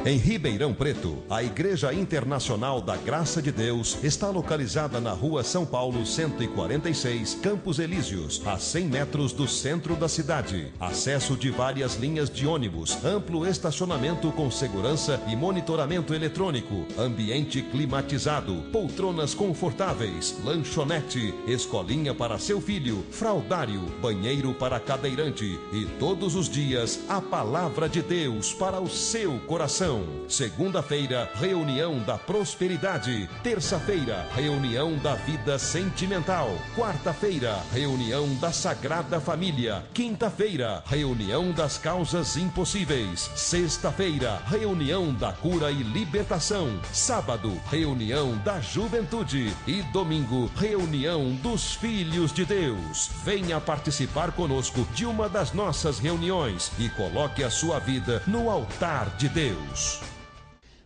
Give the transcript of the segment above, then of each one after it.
Em Ribeirão Preto, a Igreja Internacional da Graça de Deus está localizada na Rua São Paulo 146, Campos Elíseos, a 100 metros do centro da cidade. Acesso de várias linhas de ônibus, amplo estacionamento com segurança e monitoramento eletrônico, ambiente climatizado, poltronas confortáveis, lanchonete, escolinha para seu filho, fraldário, banheiro para cadeirante e todos os dias a palavra de Deus para o seu coração. Segunda-feira, reunião da prosperidade. Terça-feira, reunião da vida sentimental. Quarta-feira, reunião da Sagrada Família. Quinta-feira, reunião das causas impossíveis. Sexta-feira, reunião da cura e libertação. Sábado, reunião da juventude. E domingo, reunião dos filhos de Deus. Venha participar conosco de uma das nossas reuniões e coloque a sua vida no altar de Deus.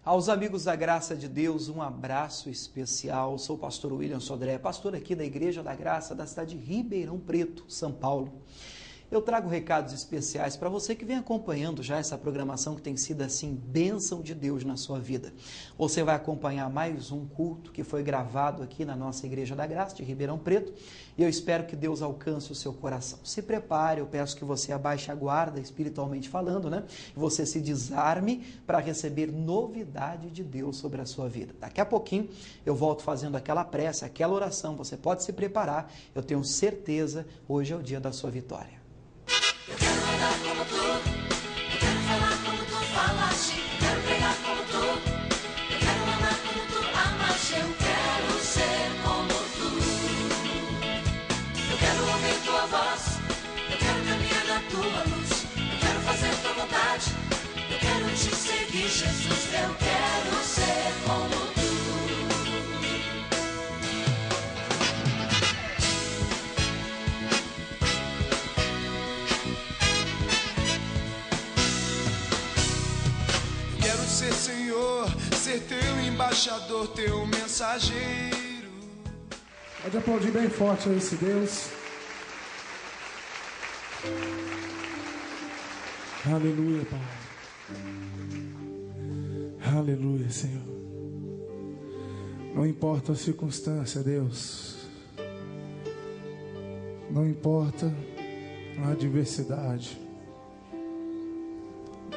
Aos amigos da Graça de Deus, um abraço especial. Sou o pastor William Sodré, pastor aqui da Igreja da Graça da cidade de Ribeirão Preto, São Paulo. Eu trago recados especiais para você que vem acompanhando já essa programação que tem sido assim, bênção de Deus na sua vida. Você vai acompanhar mais um culto que foi gravado aqui na nossa Igreja da Graça de Ribeirão Preto e eu espero que Deus alcance o seu coração. Se prepare, eu peço que você abaixe a guarda, espiritualmente falando, né? E você se desarme para receber novidade de Deus sobre a sua vida. Daqui a pouquinho eu volto fazendo aquela prece, aquela oração, você pode se preparar, eu tenho certeza, hoje é o dia da sua vitória. Eu quero andar como tu, eu quero falar como tu falaste, eu quero pregar como tu, eu quero amar como tu amaste, eu quero ser como tu. Eu quero ouvir tua voz, eu quero caminhar na tua luz, eu quero fazer tua vontade, eu quero te seguir, Jesus, eu quero ser como tu. Ser Senhor, ser teu embaixador, teu mensageiro. Pode aplaudir bem forte a esse Deus. Aleluia, Pai. Aleluia, Senhor. Não importa a circunstância, Deus. Não importa a adversidade.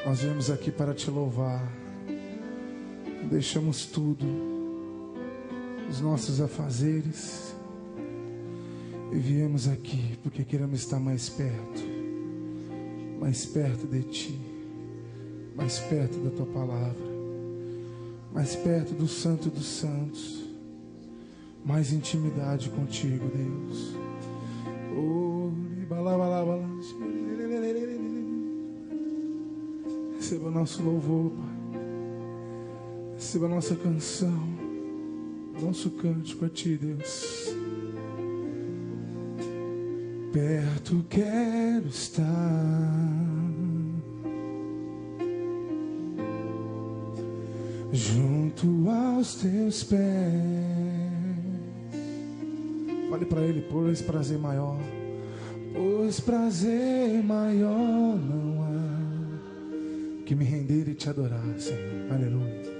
Nós viemos aqui para te louvar. Deixamos tudo, os nossos afazeres, e viemos aqui porque queremos estar mais perto de ti, mais perto da tua palavra, mais perto do Santo dos Santos, mais intimidade contigo, Deus. Receba o nosso louvor, Pai. Receba a nossa canção, nosso cântico a ti, Deus. Perto quero estar, junto aos teus pés. Fale para ele, pois prazer maior, pois prazer maior não há que me render e te adorar, Senhor. Aleluia.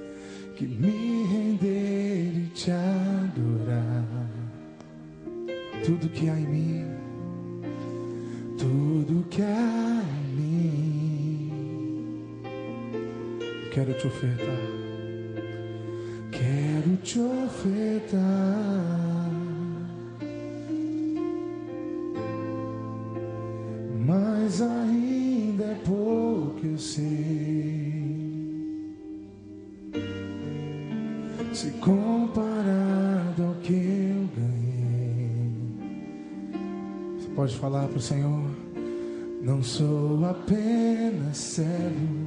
Que me render e te adorar. Tudo que há em mim, tudo que há em mim, quero te ofertar, quero te ofertar. Mas ainda é pouco, eu sei. Se comparado ao que eu ganhei. Você pode falar para o Senhor: não sou apenas servo,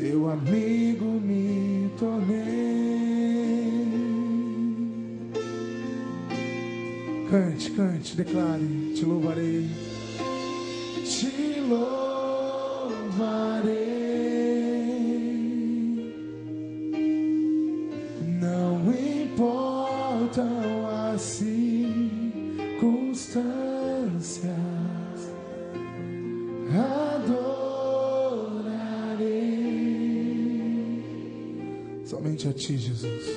teu amigo me tornei. Cante, cante, declare: te louvarei, te louvarei. Importam as circunstâncias, adorarei. Somente a ti, Jesus.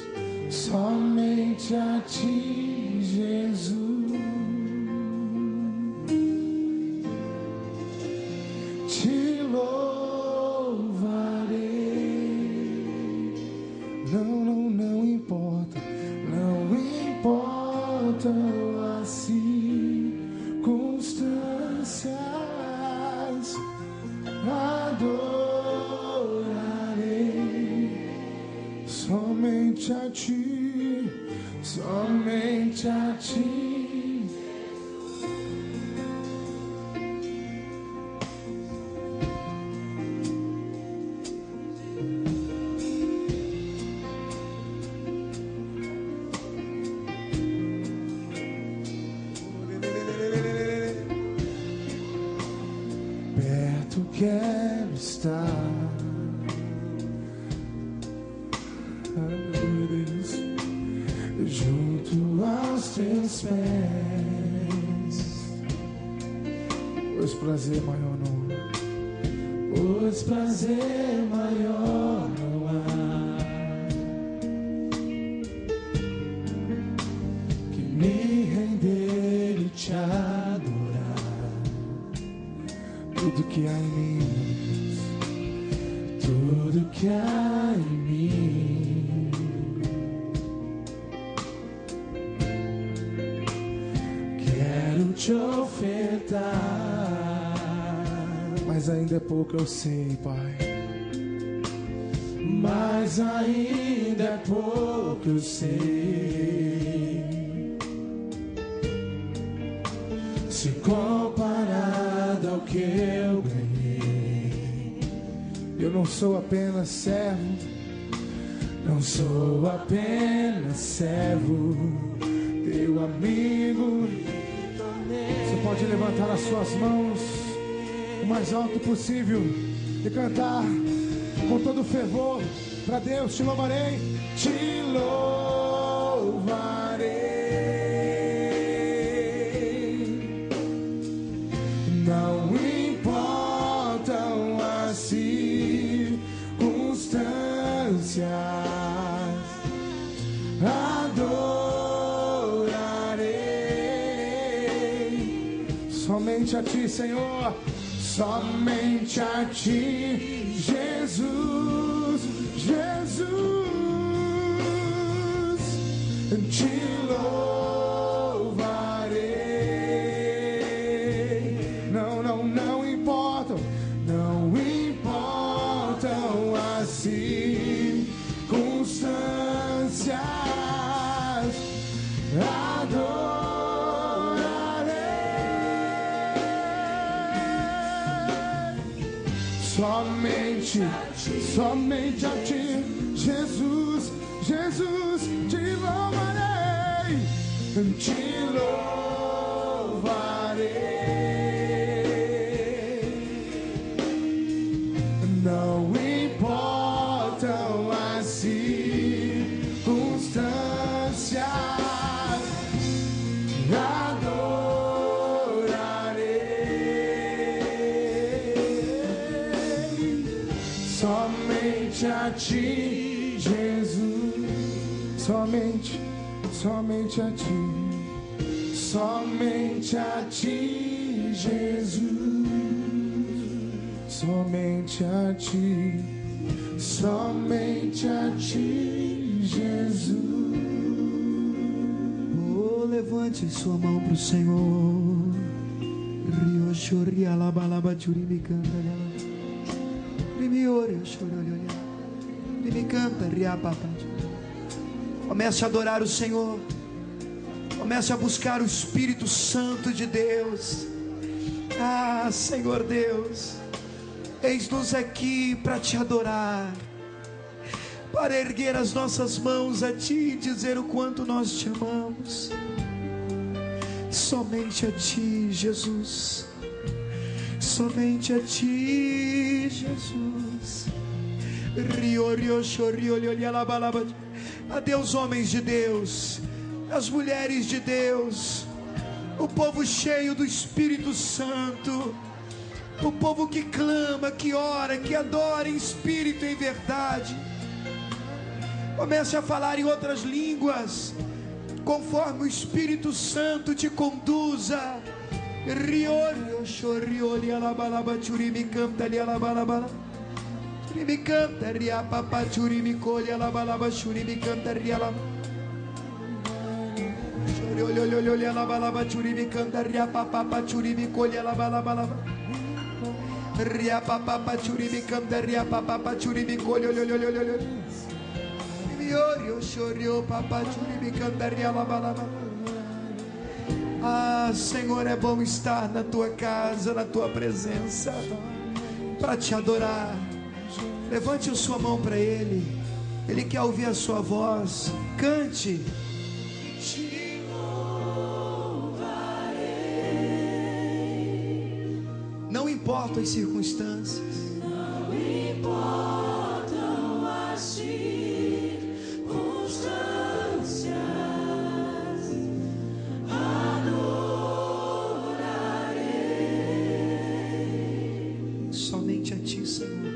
Somente a ti, Jesus. Te louvarei. Não importa. Não importam as circunstâncias. Adorarei somente a ti, somente a ti. Perto quero estar. Junto aos teus pés, pois prazer maior não há, pois prazer maior não há, que me render e te adorar. Tudo que há em mim, tudo que há em mim, te ofertar, mas ainda é pouco, eu sei, Pai. Mas ainda é pouco, eu sei. Se comparado ao que eu ganhei, eu não sou apenas servo, não sou apenas servo, teu amigo. Você pode levantar as suas mãos o mais alto possível e cantar com todo fervor para Deus. Te louvarei, te louvarei. Não importam as circunstâncias, somente a ti, Senhor, somente a ti, Jesus, Jesus, te louvarei. Não importam as circunstâncias, somente a ti, Jesus, Jesus, te louvarei, te louvarei. Não importam as circunstâncias, somente a ti, Jesus, somente a ti, somente a ti, Jesus, somente a ti, Jesus. Oh, levante sua mão para o Senhor. Rio chori alabalaba churi canta. Comece a adorar o Senhor. Comece a buscar o Espírito Santo de Deus. Ah, Senhor Deus, eis-nos aqui para te adorar, para erguer as nossas mãos a ti e dizer o quanto nós te amamos. Somente a ti, Jesus. Somente a ti, Jesus. Adeus, homens de Deus, as mulheres de Deus, o povo cheio do Espírito Santo, o povo que clama, que ora, que adora em espírito e em verdade. Comece a falar em outras línguas, conforme o Espírito Santo te conduza. Riorio, chorioli, alabalaba, churimi, canta, ali, alabalaba. Churimi, canta, ria, papá, churimi, colhe, alabalaba, churimi, canta, ria, alabalaba. Chorioli, alabalaba, churimi, canta, ria, papá, churimi, colhe, alabalaba. Ria, papá, churimi, canta, ria, papá, churimi, colhe, olho. Ah, Senhor, é bom estar na tua casa, na tua presença, para te adorar. Levante a sua mão para Ele, Ele quer ouvir a sua voz. Cante. Te louvarei. Não importam as circunstâncias, Não importam as circunstâncias, adorarei. Somente a Ti, Senhor.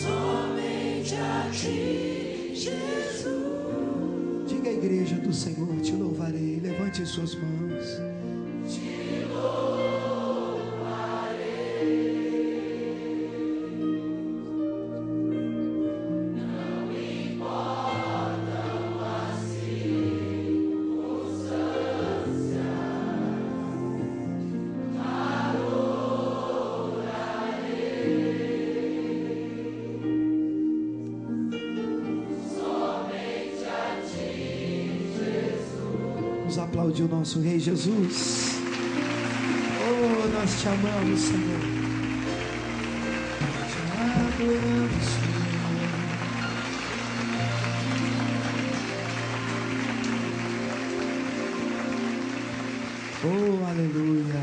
Somente a Ti, Jesus. Diga à igreja do Senhor: te louvarei. Levante as suas mãos. Te louvarei. Não importam as circunstâncias, somente a Ti, Jesus. Vamos aplaudir o nosso Rei Jesus. Oh, nós te amamos, Senhor. Te adoramos, Senhor. Oh, aleluia.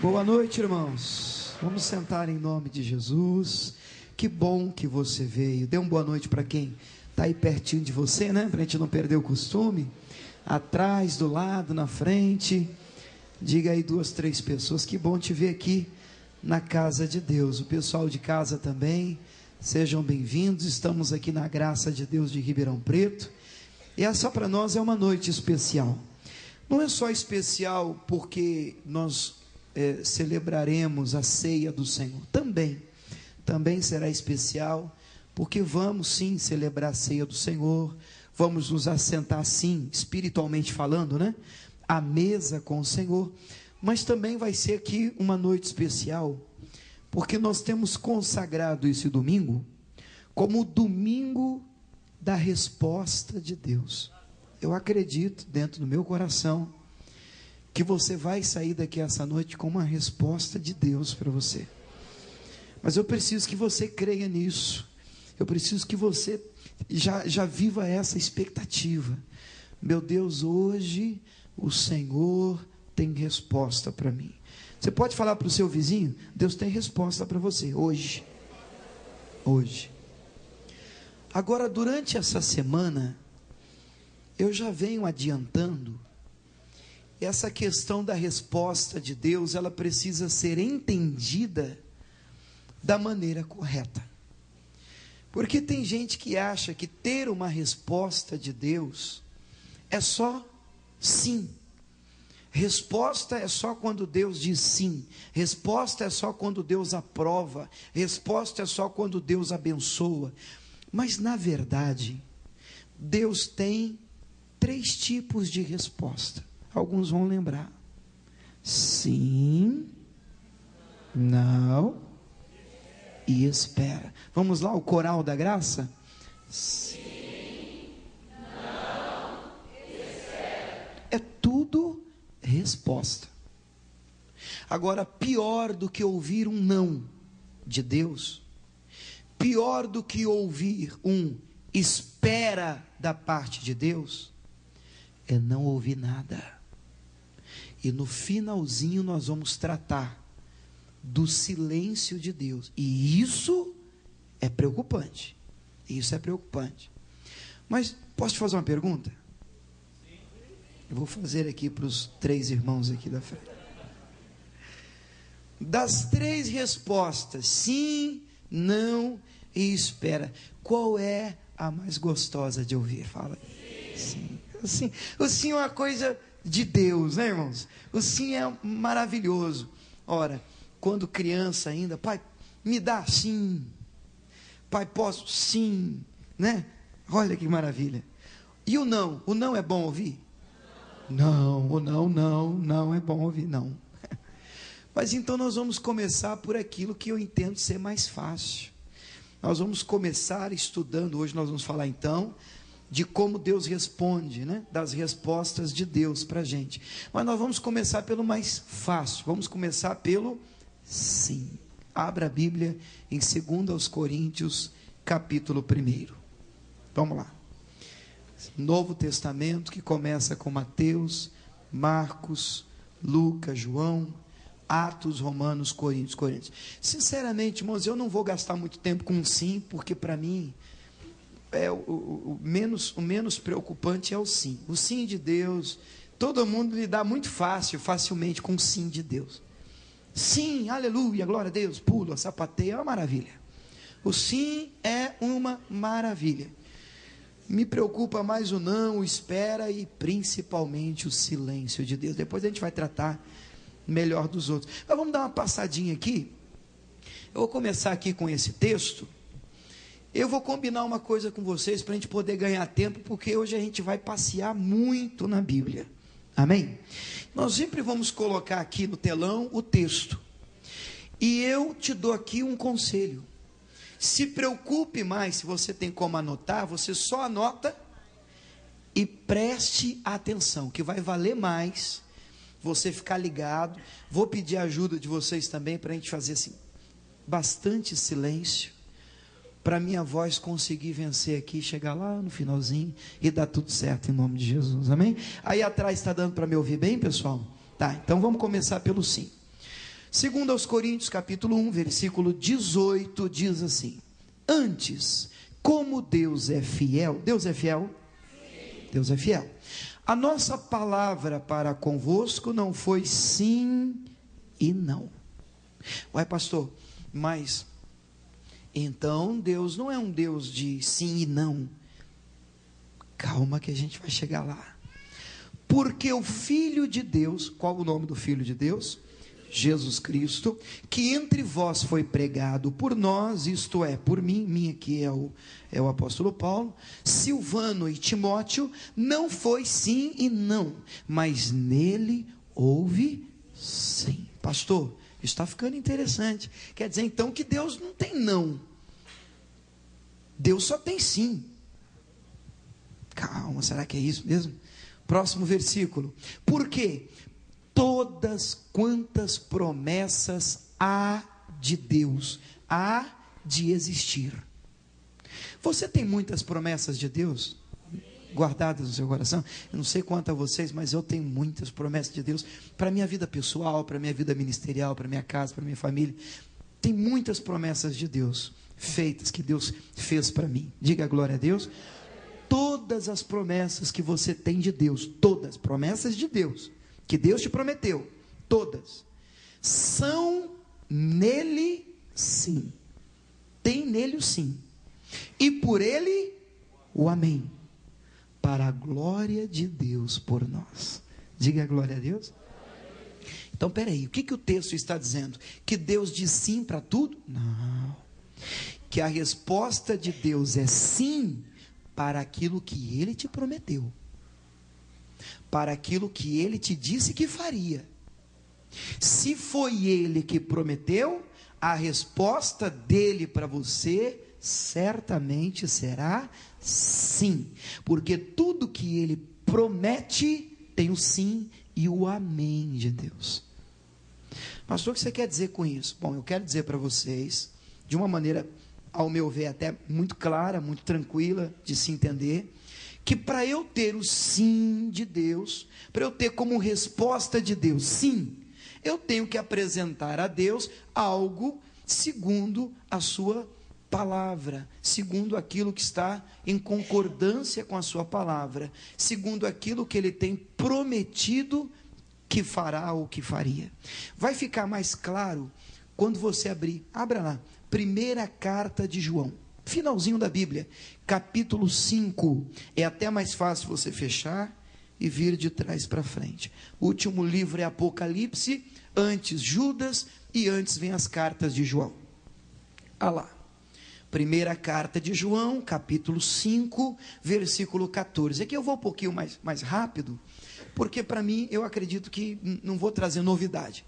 Boa noite, irmãos. Vamos sentar em nome de Jesus. Que bom que você veio. Dê uma boa noite para quem está aí pertinho de você, né? Para a gente não perder o costume. Atrás, do lado, na frente. Diga aí 2, 3 pessoas. Que bom te ver aqui na casa de Deus. O pessoal de casa também, sejam bem-vindos. Estamos aqui na graça de Deus de Ribeirão Preto. E essa para nós é uma noite especial. Não é só especial porque nós celebraremos a ceia do Senhor. Também será especial porque vamos sim celebrar a ceia do Senhor. Vamos nos assentar sim, espiritualmente falando, né? À mesa com o Senhor. Mas também vai ser aqui uma noite especial, porque nós temos consagrado esse domingo como o domingo da resposta de Deus. Eu acredito dentro do meu coração que você vai sair daqui essa noite com uma resposta de Deus para você. Mas eu preciso que você creia nisso. Eu preciso que você já viva essa expectativa. Meu Deus, hoje o Senhor tem resposta para mim. Você pode falar para o seu vizinho: Deus tem resposta para você hoje. Hoje. Agora, durante essa semana, eu já venho adiantando. Essa questão da resposta de Deus, ela precisa ser entendida da maneira correta. Porque tem gente que acha que ter uma resposta de Deus é só sim. Resposta é só quando Deus diz sim. Resposta é só quando Deus aprova. Resposta é só quando Deus abençoa. Mas na verdade, Deus tem 3 tipos de resposta. Alguns vão lembrar: sim, não e espera. Vamos lá, o coral da graça? Sim, não, espera. É tudo resposta. Agora, pior do que ouvir um não de Deus, pior do que ouvir um espera da parte de Deus, é não ouvir nada. E no finalzinho nós vamos tratar do silêncio de Deus. E isso é preocupante. Isso é preocupante. Mas posso te fazer uma pergunta? Eu vou fazer aqui para os 3 irmãos aqui da frente. Das 3 respostas, sim, não e espera, qual é a mais gostosa de ouvir. Fala. Sim. Sim. O sim é uma coisa de Deus, né, irmãos? O sim é maravilhoso. Ora, quando criança ainda, pai, me dá sim. Pai, posso? Sim. Né? Olha que maravilha. E o não? O não é bom ouvir? Não, o não é bom ouvir, não. Mas então nós vamos começar por aquilo que eu entendo ser mais fácil. Nós vamos começar estudando, hoje nós vamos falar então, de como Deus responde, né? Das respostas de Deus para a gente. Mas nós vamos começar pelo mais fácil, vamos começar pelo sim. Abra a Bíblia em 2 Coríntios, capítulo 1. Vamos lá. Novo Testamento que começa com Mateus, Marcos, Lucas, João, Atos, Romanos, Coríntios. Sinceramente, irmãos, eu não vou gastar muito tempo com sim, porque para mim o menos preocupante é o sim. O sim de Deus, todo mundo lida muito facilmente com o sim de Deus. Sim, aleluia, glória a Deus, pula, sapateia, é uma maravilha. O sim é uma maravilha. Me preocupa mais o não, o espera e principalmente o silêncio de Deus. Depois a gente vai tratar melhor dos outros. Mas vamos dar uma passadinha aqui. Eu vou começar aqui com esse texto. Eu vou combinar uma coisa com vocês para a gente poder ganhar tempo, porque hoje a gente vai passear muito na Bíblia. Amém? Nós sempre vamos colocar aqui no telão o texto. E eu te dou aqui um conselho. Se preocupe mais, se você tem como anotar, você só anota e preste atenção, que vai valer mais você ficar ligado. Vou pedir a ajuda de vocês também para a gente fazer assim, bastante silêncio, para minha voz conseguir vencer aqui, chegar lá no finalzinho e dar tudo certo em nome de Jesus, amém? Aí atrás está dando para me ouvir bem, pessoal? Tá, então vamos começar pelo sim. 2 Coríntios capítulo 1, versículo 18, diz assim: antes, como Deus é fiel, Deus é fiel? Sim. Deus é fiel. A nossa palavra para convosco não foi sim e não. Ué, pastor, mas então Deus não é um Deus de sim e não. Calma que a gente vai chegar lá. Porque o Filho de Deus, qual o nome do Filho de Deus? Jesus Cristo, que entre vós foi pregado por nós, isto é, por mim aqui é o apóstolo Paulo, Silvano e Timóteo, não foi sim e não, mas nele houve sim. Pastor, está ficando interessante. Quer dizer então que Deus não tem não, Deus só tem sim. Calma, será que é isso mesmo? Próximo versículo. Por quê? Todas quantas promessas há de Deus, há de existir. Você tem muitas promessas de Deus guardadas no seu coração? Eu não sei quanto a vocês, mas eu tenho muitas promessas de Deus para a minha vida pessoal, para a minha vida ministerial, para a minha casa, para a minha família. Tem muitas promessas de Deus feitas, que Deus fez para mim. Diga glória a Deus. Todas as promessas que você tem de Deus, todas, promessas de Deus, que Deus te prometeu, todas, são nele sim, tem nele o sim, e por ele o amém, para a glória de Deus por nós. Diga a glória a Deus. Então peraí, o que o texto está dizendo? Que Deus diz sim para tudo? Não, que a resposta de Deus é sim para aquilo que ele te prometeu, para aquilo que ele te disse que faria. Se foi ele que prometeu, a resposta dele para você certamente será sim, porque tudo que ele promete tem o sim e o amém de Deus. Pastor, o que você quer dizer com isso? Bom, eu quero dizer para vocês, de uma maneira, ao meu ver, até muito clara, muito tranquila de se entender, que para eu ter o sim de Deus, para eu ter como resposta de Deus sim, eu tenho que apresentar a Deus algo segundo a sua palavra, segundo aquilo que está em concordância com a sua palavra, segundo aquilo que ele tem prometido que fará ou que faria. Vai ficar mais claro quando você abra lá, primeira carta de João. finalzinho da Bíblia, capítulo 5. É até mais fácil você fechar e vir de trás para frente. O último livro é Apocalipse, antes Judas e antes vem as cartas de João. Ah lá. Primeira carta de João, capítulo 5, versículo 14. Aqui eu vou um pouquinho mais rápido, porque para mim eu acredito que não vou trazer novidade.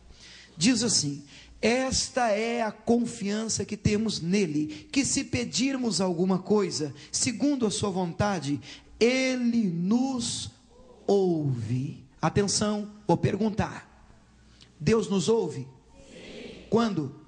Diz assim: esta é a confiança que temos nele, que se pedirmos alguma coisa, segundo a sua vontade, ele nos ouve. Atenção, vou perguntar: Deus nos ouve? Sim. Quando?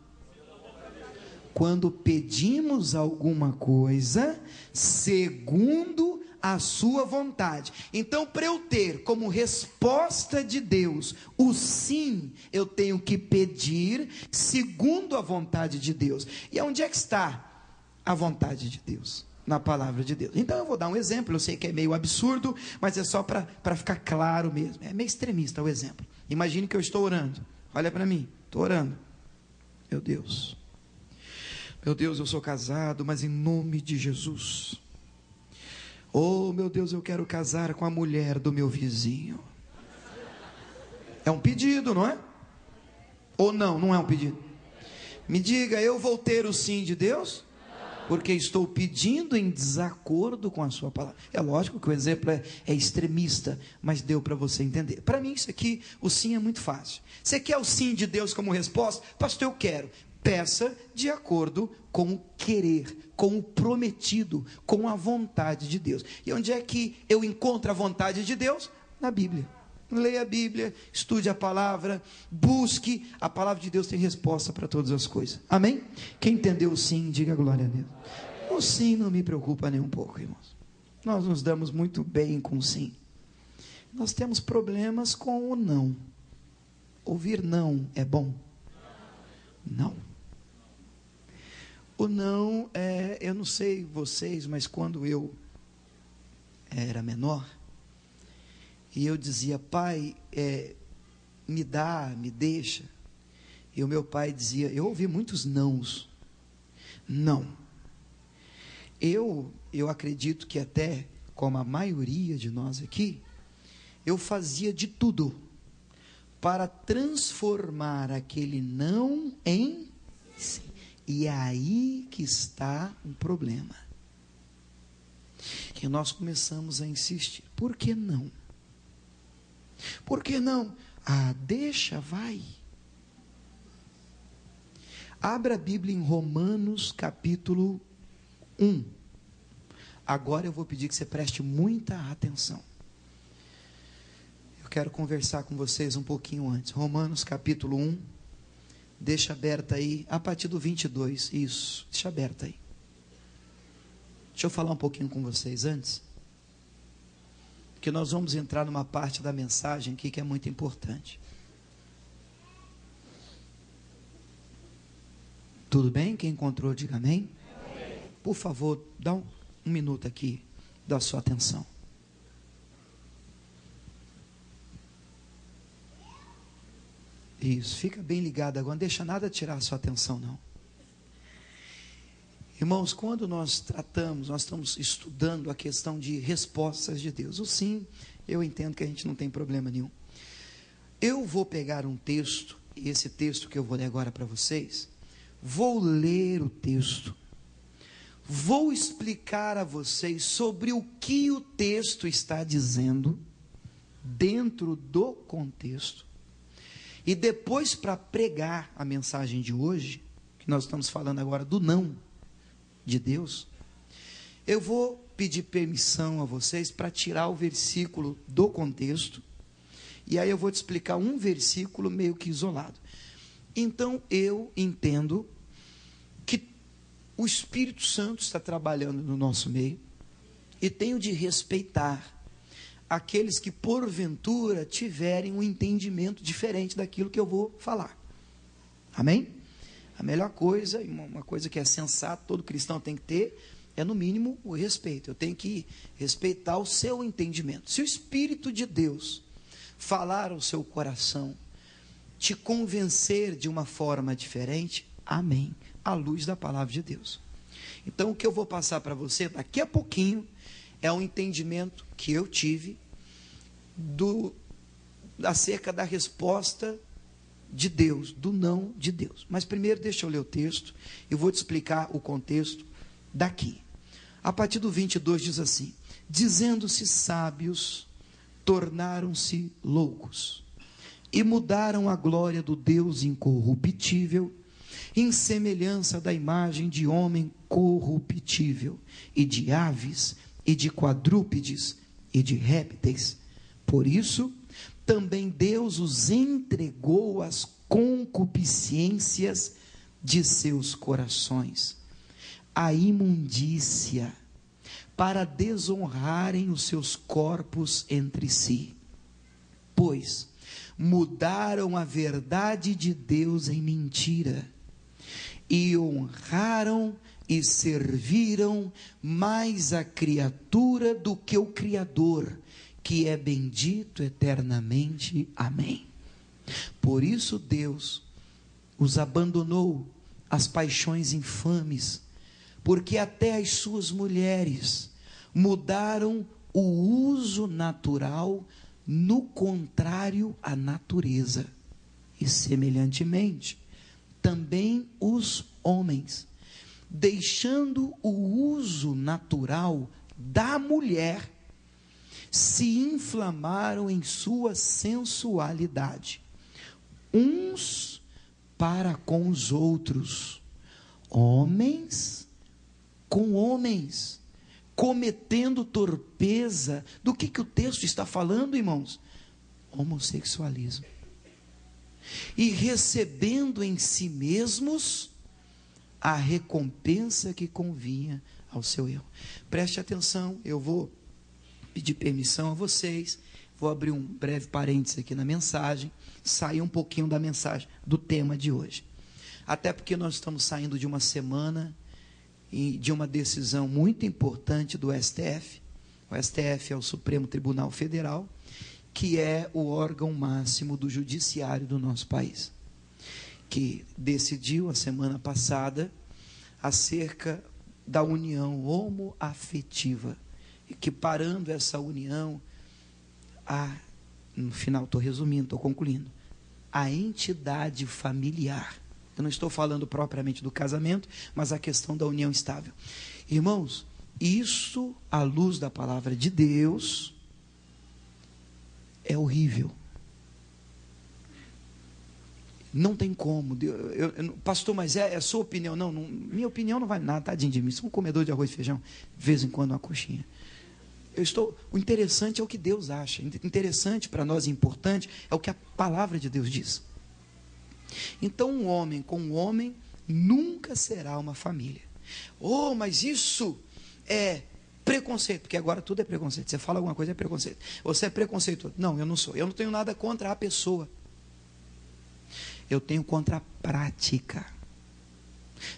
Quando pedimos alguma coisa, segundo a sua vontade. Então, para eu ter como resposta de Deus o sim, eu tenho que pedir segundo a vontade de Deus. E onde é que está a vontade de Deus? Na palavra de Deus. Então eu vou dar um exemplo, eu sei que é meio absurdo, mas é só para ficar claro mesmo. É meio extremista o exemplo. Imagine que eu estou orando. Olha para mim, estou orando. Meu Deus, eu sou casado, mas em nome de Jesus. Oh, meu Deus, eu quero casar com a mulher do meu vizinho. É um pedido, não é? Ou não, não é um pedido? Me diga, eu vou ter o sim de Deus? Porque estou pedindo em desacordo com a sua palavra. É lógico que o exemplo é extremista, mas deu para você entender. Para mim isso aqui, o sim é muito fácil. Você quer o sim de Deus como resposta? Pastor, eu quero. Peça de acordo com o querer, com o prometido, com a vontade de Deus. E onde é que eu encontro a vontade de Deus? Na Bíblia. Leia a Bíblia, estude a palavra, busque. A palavra de Deus tem resposta para todas as coisas. Amém? Quem entendeu o sim, diga glória a Deus. O sim não me preocupa nem um pouco, irmãos. Nós nos damos muito bem com o sim. Nós temos problemas com o não. Ouvir não é bom? Não. O não é, eu não sei vocês, mas quando eu era menor, e eu dizia, pai, me dá, me deixa. E o meu pai dizia, eu ouvi muitos nãos. Não. Eu acredito que até, como a maioria de nós aqui, eu fazia de tudo para transformar aquele não em sim. E é aí que está um problema. Que nós começamos a insistir. Por que não? Por que não? Ah, deixa, vai. Abra a Bíblia em Romanos capítulo 1. Agora eu vou pedir que você preste muita atenção. Eu quero conversar com vocês um pouquinho antes. Romanos capítulo 1. Deixa aberta aí, a partir do 22. Isso, deixa aberta aí. Deixa eu falar um pouquinho com vocês antes. Que nós vamos entrar numa parte da mensagem aqui que é muito importante. Tudo bem? Quem encontrou, diga amém. Por favor, dá um minuto aqui da sua atenção. Isso, fica bem ligado agora, não deixa nada tirar a sua atenção não. Irmãos, quando nós estamos estudando a questão de respostas de Deus. O sim, eu entendo que a gente não tem problema nenhum. Eu vou pegar um texto, e esse texto que eu vou ler agora para vocês, vou ler o texto, vou explicar a vocês sobre o que o texto está dizendo, dentro do contexto, e depois para pregar a mensagem de hoje, que nós estamos falando agora do não de Deus, eu vou pedir permissão a vocês para tirar o versículo do contexto, e aí eu vou te explicar um versículo meio que isolado. Então eu entendo que o Espírito Santo está trabalhando no nosso meio, e tenho de respeitar aqueles que porventura tiverem um entendimento diferente daquilo que eu vou falar. Amém? A melhor coisa, uma coisa que é sensata, todo cristão tem que ter, é no mínimo o respeito. Eu tenho que respeitar o seu entendimento. Se o Espírito de Deus falar ao seu coração, te convencer de uma forma diferente, amém, à luz da palavra de Deus. Então, o que eu vou passar para você daqui a pouquinho é um entendimento que eu tive acerca da resposta de Deus, do não de Deus. Mas primeiro deixa eu ler o texto, eu vou te explicar o contexto daqui. A partir do 22 diz assim: dizendo-se sábios, tornaram-se loucos, e mudaram a glória do Deus incorruptível, em semelhança da imagem de homem corruptível, e de aves, e de quadrúpedes, e de répteis. Por isso, também Deus os entregou às concupiscências de seus corações, a imundícia, para desonrarem os seus corpos entre si. Pois mudaram a verdade de Deus em mentira, e honraram e serviram mais a criatura do que o Criador, que é bendito eternamente. Amém. Por isso Deus os abandonou às paixões infames, porque até as suas mulheres mudaram o uso natural no contrário à natureza. E semelhantemente, também os homens, deixando o uso natural da mulher, se inflamaram em sua sensualidade, uns para com os outros, homens com homens, cometendo torpeza. Do que o texto está falando, irmãos? Homossexualismo. E recebendo em si mesmos a recompensa que convinha ao seu erro. Preste atenção, eu vou pedir permissão a vocês, vou abrir um breve parênteses aqui na mensagem, sair um pouquinho da mensagem, do tema de hoje. Até porque nós estamos saindo de uma semana e de uma decisão muito importante do STF. O STF é o Supremo Tribunal Federal, que é o órgão máximo do judiciário do nosso país, que decidiu a semana passada acerca da união homoafetiva, equiparando essa união no final estou resumindo, estou concluindo, a entidade familiar. Eu não estou falando propriamente do casamento, mas a questão da união estável. Irmãos, isso, à luz da palavra de Deus, é horrível. Não tem como. Pastor, mas é a sua opinião? Não, minha opinião não vale nada, tadinho de mim. Sou um comedor de arroz e feijão, de vez em quando uma coxinha. O interessante é o que Deus acha. Interessante para nós, importante, é o que a palavra de Deus diz. Então, um homem com um homem nunca será uma família. Oh, mas isso é preconceito, porque agora tudo é preconceito. Você fala alguma coisa, é preconceito. Você é preconceituoso. Não, eu não sou. Eu não tenho nada contra a pessoa. Eu tenho contra a prática.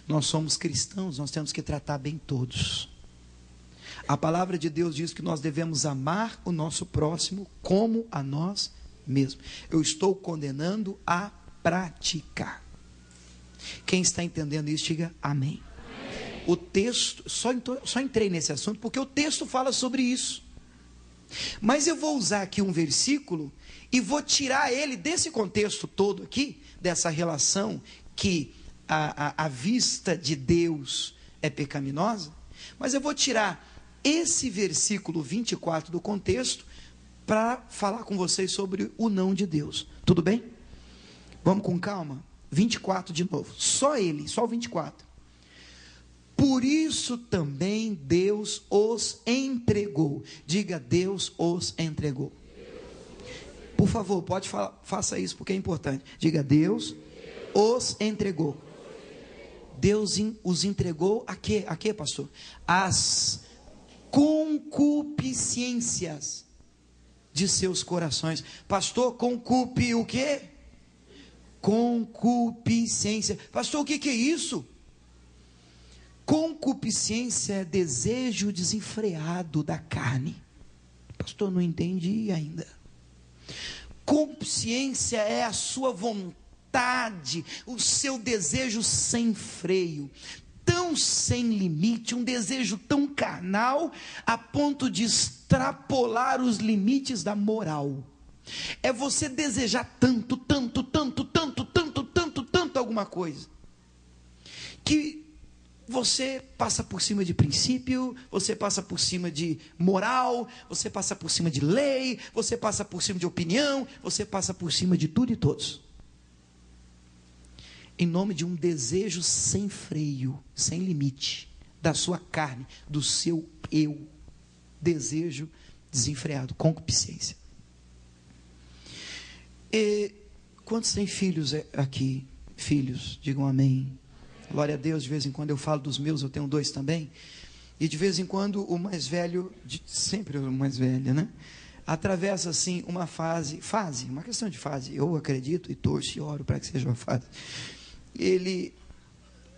Nós somos cristãos, nós temos que tratar bem todos. A palavra de Deus diz que nós devemos amar o nosso próximo como a nós mesmos. Eu estou condenando a prática. Quem está entendendo isso, diga amém. Amém. O texto, só entrei nesse assunto porque o texto fala sobre isso. Mas eu vou usar aqui um versículo e vou tirar ele desse contexto todo aqui, dessa relação que a vista de Deus é pecaminosa, mas eu vou tirar esse versículo 24 do contexto para falar com vocês sobre o não de Deus. Tudo bem? Vamos com calma? 24 de novo. Só ele, só o 24. Por isso também Deus os entregou. Diga, Deus os entregou. Por favor, pode falar, faça isso porque é importante. Diga, Deus os entregou. Deus os entregou a quê? A quê, pastor? As concupiscências de seus corações. Pastor, concupe o quê? Concupiscência. Pastor, o que é isso? Concupiscência é desejo desenfreado da carne. Pastor, não entendi ainda. Concupiscência é a sua vontade, o seu desejo sem freio, tão tão sem limite, um desejo tão carnal, a ponto de extrapolar os limites da moral. É você desejar tanto alguma coisa, que você passa por cima de princípio, você passa por cima de moral, você passa por cima de lei, você passa por cima de opinião, você passa por cima de tudo e todos. Em nome de um desejo sem freio, sem limite, da sua carne, do seu eu. Desejo desenfreado, concupiscência. E quantos têm filhos aqui? Filhos, digam amém. Glória a Deus. De vez em quando eu falo dos meus, eu tenho 2 também. E de vez em quando o mais velho, sempre o mais velho, né? Atravessa assim uma uma questão de fase. Eu acredito e torço e oro para que seja uma fase. Ele,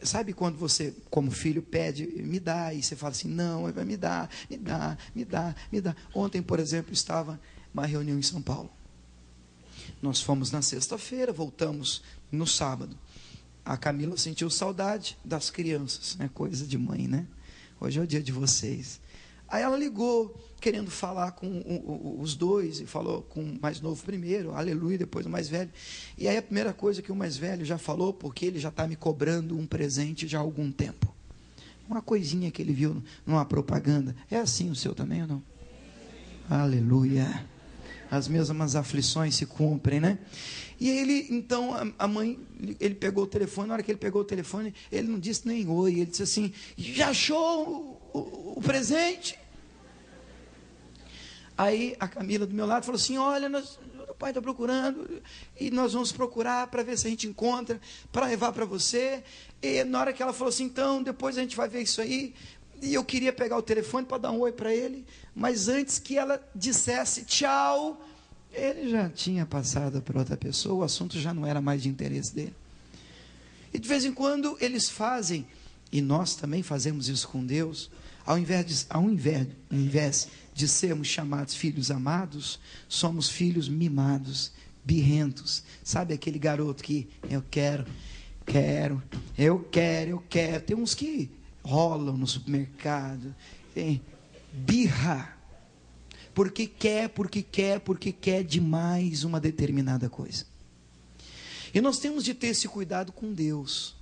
sabe quando você, como filho, pede, me dá, e você fala assim, não, ele vai me dar. Ontem, por exemplo, estava uma reunião em São Paulo. Nós fomos na sexta-feira, voltamos no sábado. A Camila sentiu saudade das crianças, né? Coisa de mãe, né? Hoje é o dia de vocês. Aí ela ligou, querendo falar com os 2, e falou com o mais novo primeiro, aleluia, depois o mais velho. E aí a primeira coisa que o mais velho já falou, porque ele já está me cobrando um presente já há algum tempo. Uma coisinha que ele viu numa propaganda. É assim o seu também ou não? Aleluia. As mesmas aflições se cumprem, né? E ele, então, a mãe, ele pegou o telefone. Na hora que ele pegou o telefone, ele não disse nem oi. Ele disse assim, já achou o presente? Aí a Camila do meu lado falou assim, olha, o pai está procurando, e nós vamos procurar para ver se a gente encontra, para levar para você. E na hora que ela falou assim, então, depois a gente vai ver isso aí. E eu queria pegar o telefone para dar um oi para ele, mas antes que ela dissesse tchau, ele já tinha passado para outra pessoa, o assunto já não era mais de interesse dele. E de vez em quando eles fazem, e nós também fazemos isso com Deus, ao invés de sermos chamados filhos amados, somos filhos mimados, birrentos. Sabe aquele garoto que eu quero. Tem uns que rolam no supermercado, tem birra, porque quer demais uma determinada coisa. E nós temos de ter esse cuidado com Deus.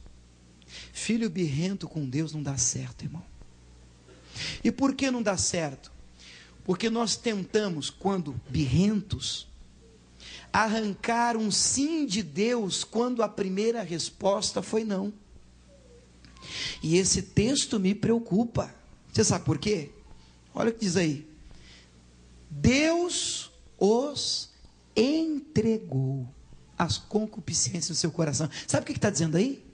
Filho birrento com Deus não dá certo, irmão. E por que não dá certo? Porque nós tentamos, quando birrentos, arrancar um sim de Deus, quando a primeira resposta foi não. E esse texto me preocupa. Você sabe por quê? Olha o que diz aí. Deus os entregou as concupiscências do seu coração. Sabe o que está dizendo aí?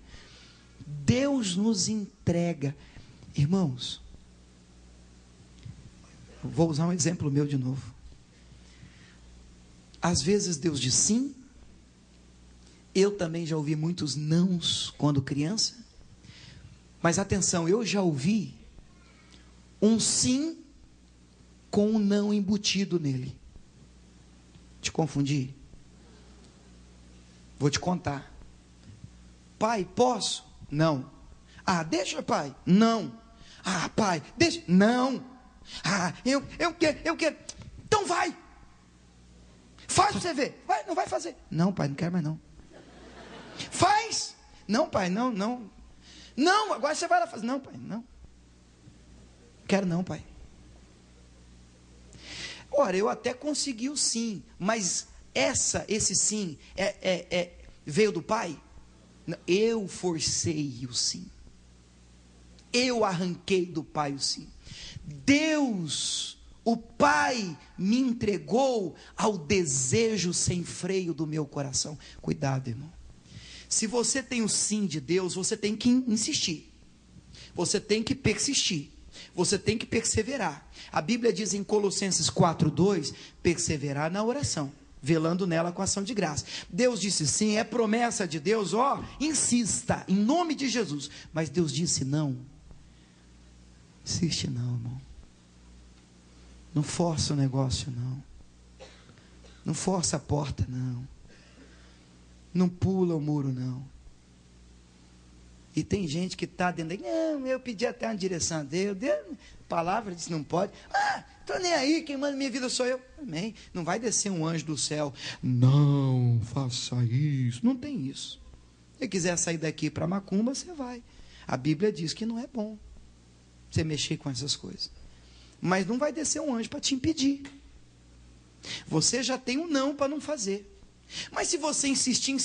Deus nos entrega. Irmãos, vou usar um exemplo meu de novo. Às vezes Deus diz sim. Eu também já ouvi muitos nãos quando criança. Mas atenção, eu já ouvi um sim com um não embutido nele. Te confundi? Vou te contar. Pai, posso? Não. Ah, deixa, pai. Não. Ah, pai, deixa. Não. Ah, eu quero. Então vai. Faz para você ver. Vai, não vai fazer. Não, pai, não quero mais não. Faz. Não, pai, não. Não, agora você vai lá fazer. Não, pai, não. Quero não, pai. Ora, eu até consegui o sim, mas esse sim veio do pai? Eu forcei o sim. Eu arranquei do pai o sim. Deus, o Pai, me entregou ao desejo sem freio do meu coração. Cuidado, irmão. Se você tem o sim de Deus, você tem que insistir. Você tem que persistir. Você tem que perseverar. A Bíblia diz em Colossenses 4:2, perseverar na oração, velando nela com ação de graça. Deus disse sim, é promessa de Deus, insista, em nome de Jesus. Mas Deus disse não. Insiste não, irmão. Não força o negócio não. Não força a porta não. Não pula o muro não. E tem gente que está dentro daí, não, eu pedi até uma direção a Deus, a palavra disse não pode. Estou nem aí, quem manda minha vida sou eu. Amém. Não vai descer um anjo do céu, não faça isso. Não tem isso. Se quiser sair daqui para Macumba, você vai. A Bíblia diz que não é bom você mexer com essas coisas. Mas não vai descer um anjo para te impedir. Você já tem um não para não fazer. Mas se você insistir,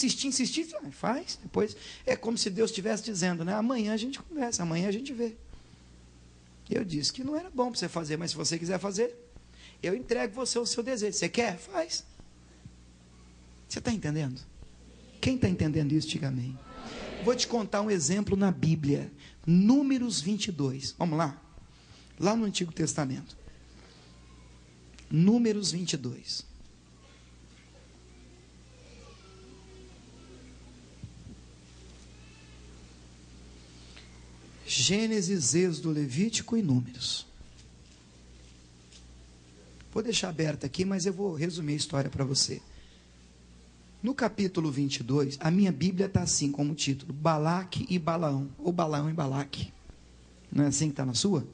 faz. Depois é como se Deus estivesse dizendo, né? Amanhã a gente conversa, amanhã a gente vê. Eu disse que não era bom para você fazer, mas se você quiser fazer, eu entrego você o seu desejo. Você quer? Faz. Você está entendendo? Quem está entendendo isso, diga amém. Vou te contar um exemplo na Bíblia. Números 22. Vamos lá? Lá no Antigo Testamento. Números 22. Gênesis, Êxodo, Levítico e Números. Vou deixar aberto aqui, mas eu vou resumir a história para você. No capítulo 22, a minha Bíblia está assim como título, Balaque e Balaão, ou Balaão e Balaque. Não é assim que está na sua?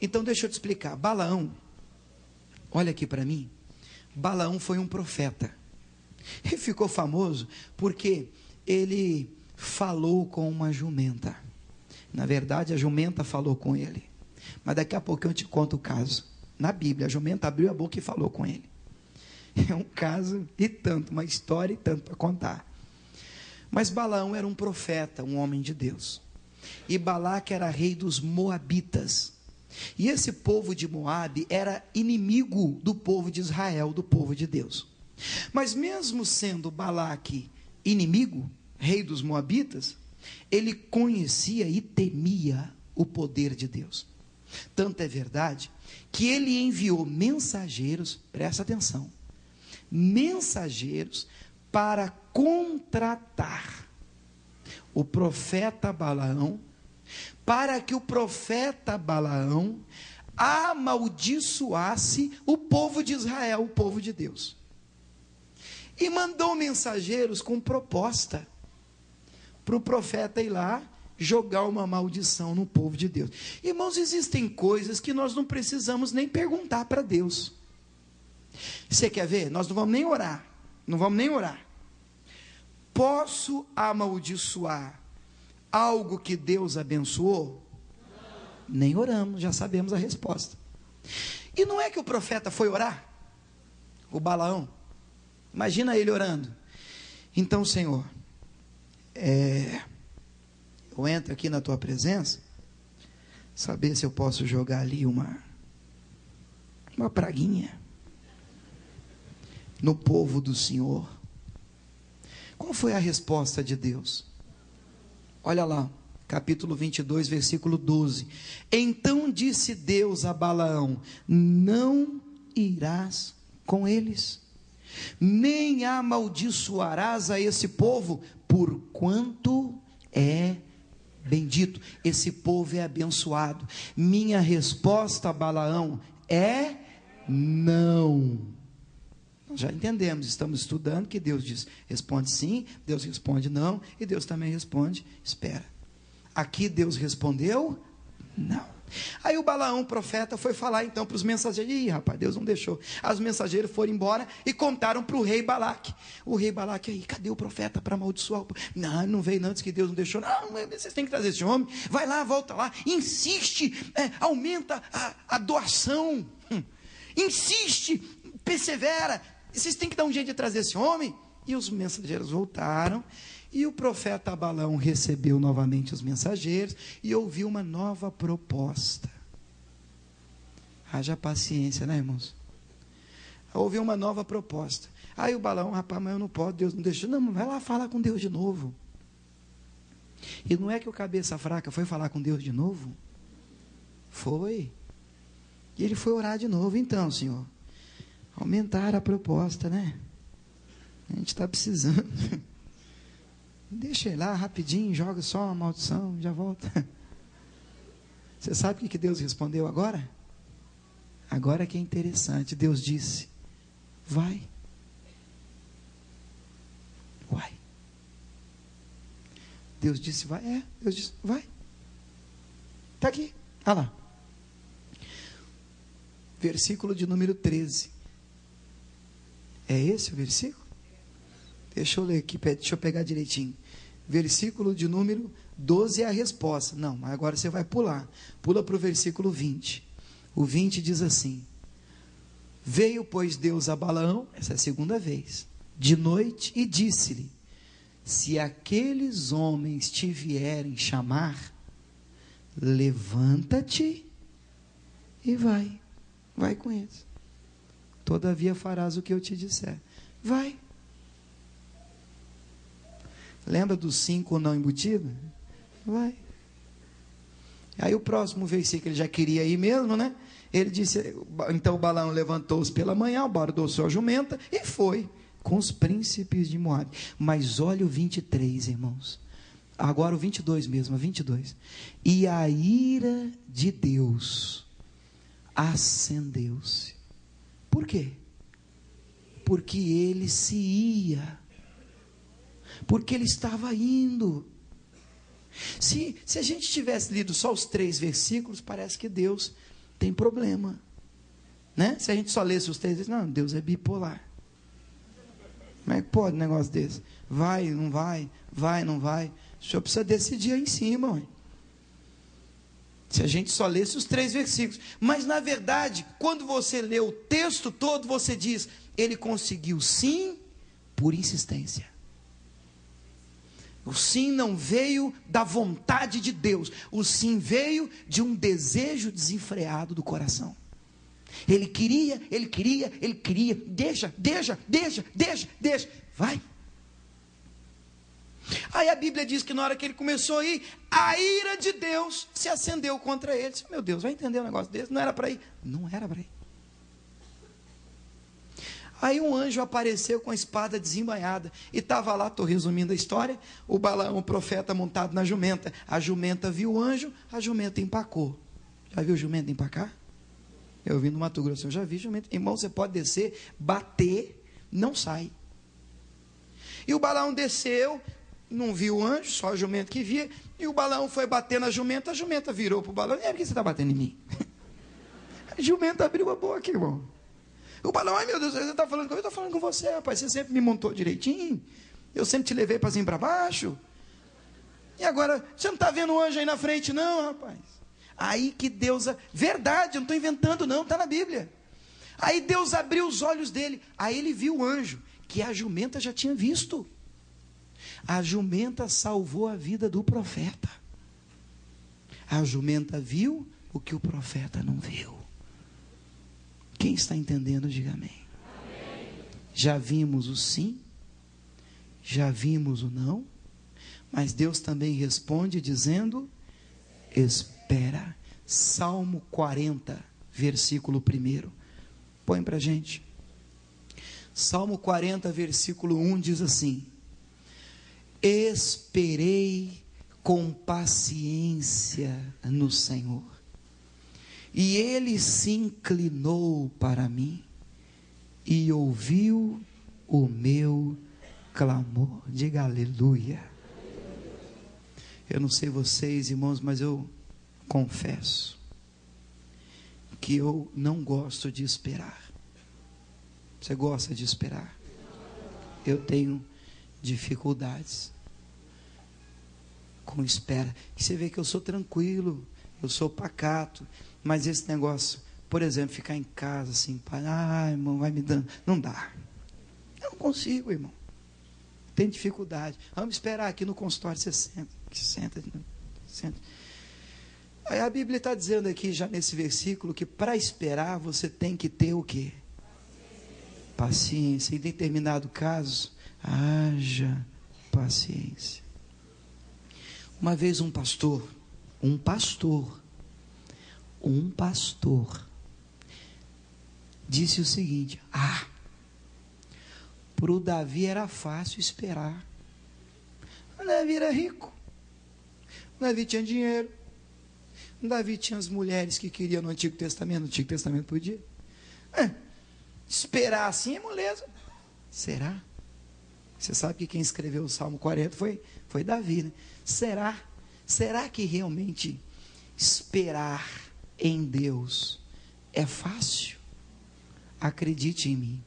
Então deixa eu te explicar. Balaão, olha aqui para mim, Balaão foi um profeta. Ele ficou famoso porque ele falou com uma jumenta. Na verdade, a jumenta falou com ele. Mas daqui a pouco eu te conto o caso. Na Bíblia, a jumenta abriu a boca e falou com ele. É um caso e tanto, uma história e tanto para contar. Mas Balaão era um profeta, um homem de Deus. E Balaque era rei dos Moabitas. E esse povo de Moabe era inimigo do povo de Israel, do povo de Deus. Mas mesmo sendo Balaque inimigo, rei dos Moabitas, ele conhecia e temia o poder de Deus. Tanto é verdade que ele enviou mensageiros, presta atenção, mensageiros para contratar o profeta Balaão, para que o profeta Balaão amaldiçoasse o povo de Israel, o povo de Deus. E mandou mensageiros com proposta para o profeta ir lá jogar uma maldição no povo de Deus. Irmãos, existem coisas que nós não precisamos nem perguntar para Deus. Você quer ver? Nós não vamos nem orar. Não vamos nem orar. Posso amaldiçoar algo que Deus abençoou? Não. Nem oramos, já sabemos a resposta. E não é que o profeta foi orar? O Balaão. Imagina ele orando. Então, Senhor, eu entro aqui na tua presença, saber se eu posso jogar ali uma praguinha no povo do Senhor. Qual foi a resposta de Deus? Olha lá, capítulo 22, versículo 12. Então disse Deus a Balaão: não irás com eles, nem amaldiçoarás a esse povo, porquanto é bendito. Esse povo é abençoado. Minha resposta a Balaão é não. Nós já entendemos, estamos estudando que Deus diz, responde sim, Deus responde não, e Deus também responde, espera. Aqui Deus respondeu, não. Aí o Balaão, profeta, foi falar então para os mensageiros. Ih, rapaz, Deus não deixou. Os mensageiros foram embora e contaram para o rei Balaque. O rei Balaque, aí, cadê o profeta para amaldiçoar? Não, não veio não, disse que Deus não deixou. Não, vocês têm que trazer esse homem. Vai lá, volta lá, insiste, aumenta a doação. Insiste, persevera. Vocês têm que dar um jeito de trazer esse homem. E os mensageiros voltaram. E o profeta Balaão recebeu novamente os mensageiros e ouviu uma nova proposta. Haja paciência, né, irmãos? Ouviu uma nova proposta. Aí o Balaão, rapaz, mas eu não posso, Deus não deixou. Não, vai lá falar com Deus de novo. E não é que o cabeça fraca foi falar com Deus de novo? Foi. E ele foi orar de novo. Então, Senhor, aumentar a proposta, né? A gente está precisando. Deixa ele lá rapidinho, joga só uma maldição, já volta. Você sabe o que Deus respondeu agora? Agora que é interessante. Deus disse: vai. Deus disse, vai. Deus disse, vai. Está aqui, olha lá. Versículo de número 13. É esse o versículo? Deixa eu ler aqui, deixa eu pegar direitinho. Versículo de número 12 é a resposta. Não, mas agora você vai pular. Pula para o versículo 20. O 20 diz assim: veio, pois, Deus a Balaão, essa é a segunda vez, de noite, e disse-lhe: se aqueles homens te vierem chamar, levanta-te e vai. Vai com eles. Todavia farás o que eu te disser. Vai. Lembra dos 5 não embutidos? Vai. Aí o próximo versículo, ele já queria ir mesmo, né? Ele disse, então o Balaão levantou-se pela manhã, bordou sua jumenta e foi com os príncipes de Moabe. Mas olha o 23, irmãos. Agora o 22 mesmo, 22. E a ira de Deus acendeu-se. Por quê? Porque ele se ia. Porque ele estava indo. Se a gente tivesse lido só os 3 versículos, parece que Deus tem problema, né? Se a gente só lesse os 3 versículos, não, Deus é bipolar. Como é que pode um negócio desse? Vai, não vai, vai, não vai. O senhor precisa decidir aí em cima, mãe. Se a gente só lesse os 3 versículos. Mas na verdade, quando você lê o texto todo, você diz, ele conseguiu sim por insistência. O sim não veio da vontade de Deus. O sim veio de um desejo desenfreado do coração. Ele queria. Deixa. Vai. Aí a Bíblia diz que na hora que ele começou a ir, a ira de Deus se acendeu contra ele. Meu Deus, vai entender um negócio desse? Não era para ir? Não era para ir. Aí um anjo apareceu com a espada desembainhada, e estava lá, estou resumindo a história, o Balaão, o profeta, montado na jumenta. A jumenta viu o anjo, a jumenta empacou. Já viu jumenta empacar? Eu vim no Mato Grosso, eu já vi jumenta. Irmão, você pode descer, bater, não sai. E o Balaão desceu, não viu o anjo, só a jumenta que via, e o Balaão foi bater na jumenta, a jumenta virou para o Balaão, por que você está batendo em mim? A jumenta abriu a boca, irmão. O Balaão, ai meu Deus, você está falando comigo? Eu estou falando com você, rapaz, você sempre me montou direitinho, eu sempre te levei para cima e para baixo, e agora, você não está vendo o anjo aí na frente não, rapaz? Aí que Deus, verdade, eu não estou inventando não, está na Bíblia. Aí Deus abriu os olhos dele, aí ele viu o anjo, que a jumenta já tinha visto. A jumenta salvou a vida do profeta. A jumenta viu o que o profeta não viu. Quem está entendendo, diga amém. Amém. Já vimos o sim, já vimos o não, mas Deus também responde dizendo, espera. Salmo 40, versículo 1. Põe para a gente. Salmo 40, versículo 1 diz assim: esperei com paciência no Senhor, e Ele se inclinou para mim, e ouviu o meu clamor. Diga aleluia. Eu não sei vocês, irmãos, mas eu confesso que eu não gosto de esperar. Você gosta de esperar? Eu tenho dificuldades com espera. E você vê que eu sou tranquilo, eu sou pacato, mas esse negócio, por exemplo, ficar em casa assim, irmão, vai me dando, não dá. Eu não consigo, irmão. Tenho dificuldade. Vamos esperar aqui no consultório, você senta. Aí a Bíblia está dizendo aqui, já nesse versículo, que para esperar você tem que ter o quê? Paciência. Em determinado caso, haja paciência. Uma vez um pastor disse o seguinte: para o Davi era fácil esperar. O Davi era rico, o Davi tinha dinheiro, o Davi tinha as mulheres que queria no Antigo Testamento podia. Esperar assim é moleza. Será? Você sabe que quem escreveu o Salmo 40 foi Davi, né? Será que realmente esperar em Deus é fácil? Acredite em mim.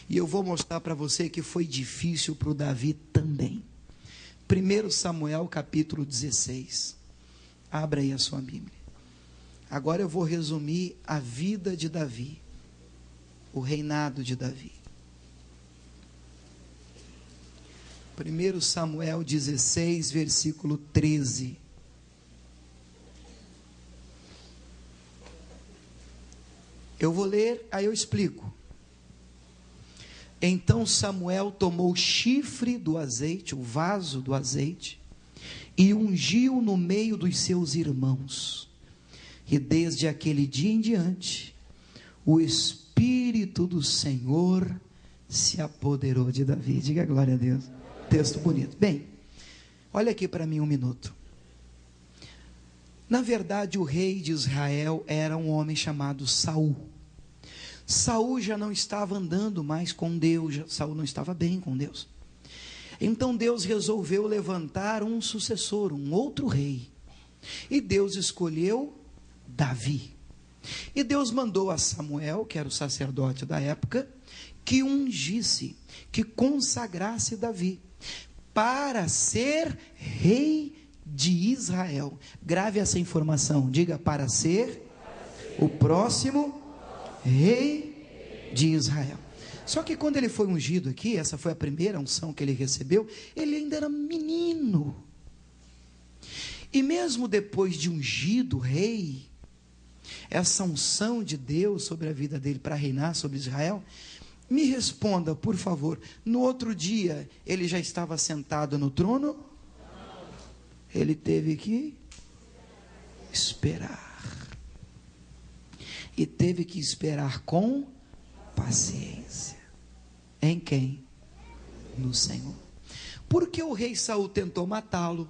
E eu vou mostrar para você que foi difícil para o Davi também. 1 Samuel capítulo 16. Abra aí a sua Bíblia. Agora eu vou resumir a vida de Davi, o reinado de Davi. 1 Samuel 16, versículo 13. Eu vou ler, aí eu explico. Então Samuel tomou o chifre do azeite, o vaso do azeite, e ungiu no meio dos seus irmãos. E desde aquele dia em diante, o Espírito do Senhor se apoderou de Davi. Diga glória a Deus. Texto bonito. Bem, olha aqui para mim um minuto. Na verdade, o rei de Israel era um homem chamado Saul. Saul já não estava andando mais com Deus, Saul não estava bem com Deus. Então Deus resolveu levantar um sucessor, um outro rei. E Deus escolheu Davi. E Deus mandou a Samuel, que era o sacerdote da época, que ungisse, que consagrasse Davi para ser rei de Israel. Grave essa informação, diga: para ser o próximo rei de Israel. Só que quando ele foi ungido aqui, essa foi a primeira unção que ele recebeu, ele ainda era menino. E mesmo depois de ungido rei, essa unção de Deus sobre a vida dele para reinar sobre Israel, me responda, por favor, no outro dia ele já estava sentado no trono? Ele teve que esperar. E teve que esperar com paciência. Em quem? No Senhor. Porque o rei Saul tentou matá-lo.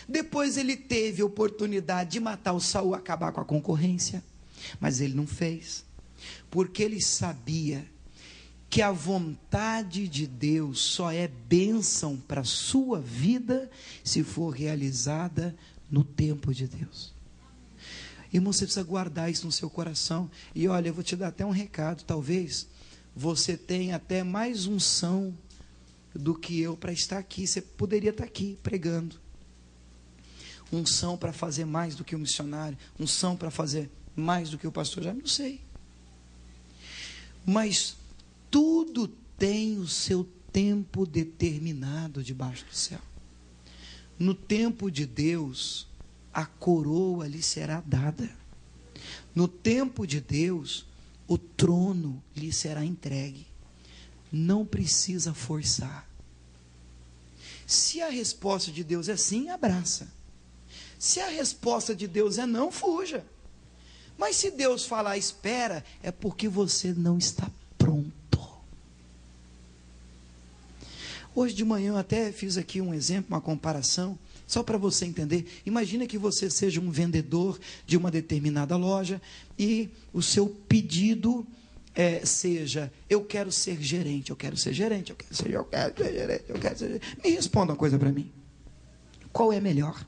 Depois ele teve a oportunidade de matar o Saul, acabar com a concorrência. Mas ele não fez. Porque ele sabia que a vontade de Deus só é bênção para a sua vida se for realizada no tempo de Deus. Irmão, você precisa guardar isso no seu coração. E olha, eu vou te dar até um recado. Talvez você tenha até mais unção do que eu para estar aqui. Você poderia estar aqui pregando. Unção para fazer mais do que o missionário. Unção para fazer mais do que o pastor. Já não sei. Mas tudo tem o seu tempo determinado debaixo do céu. No tempo de Deus, a coroa lhe será dada. No tempo de Deus, o trono lhe será entregue. Não precisa forçar. Se a resposta de Deus é sim, abraça. Se a resposta de Deus é não, fuja. Mas se Deus falar espera, é porque você não está pronto. Hoje de manhã eu até fiz aqui um exemplo, uma comparação, só para você entender. Imagina que você seja um vendedor de uma determinada loja e o seu pedido seja: eu quero ser gerente, eu quero ser gerente, eu quero ser gerente, eu quero ser gerente. Me responda uma coisa para mim. Qual é melhor?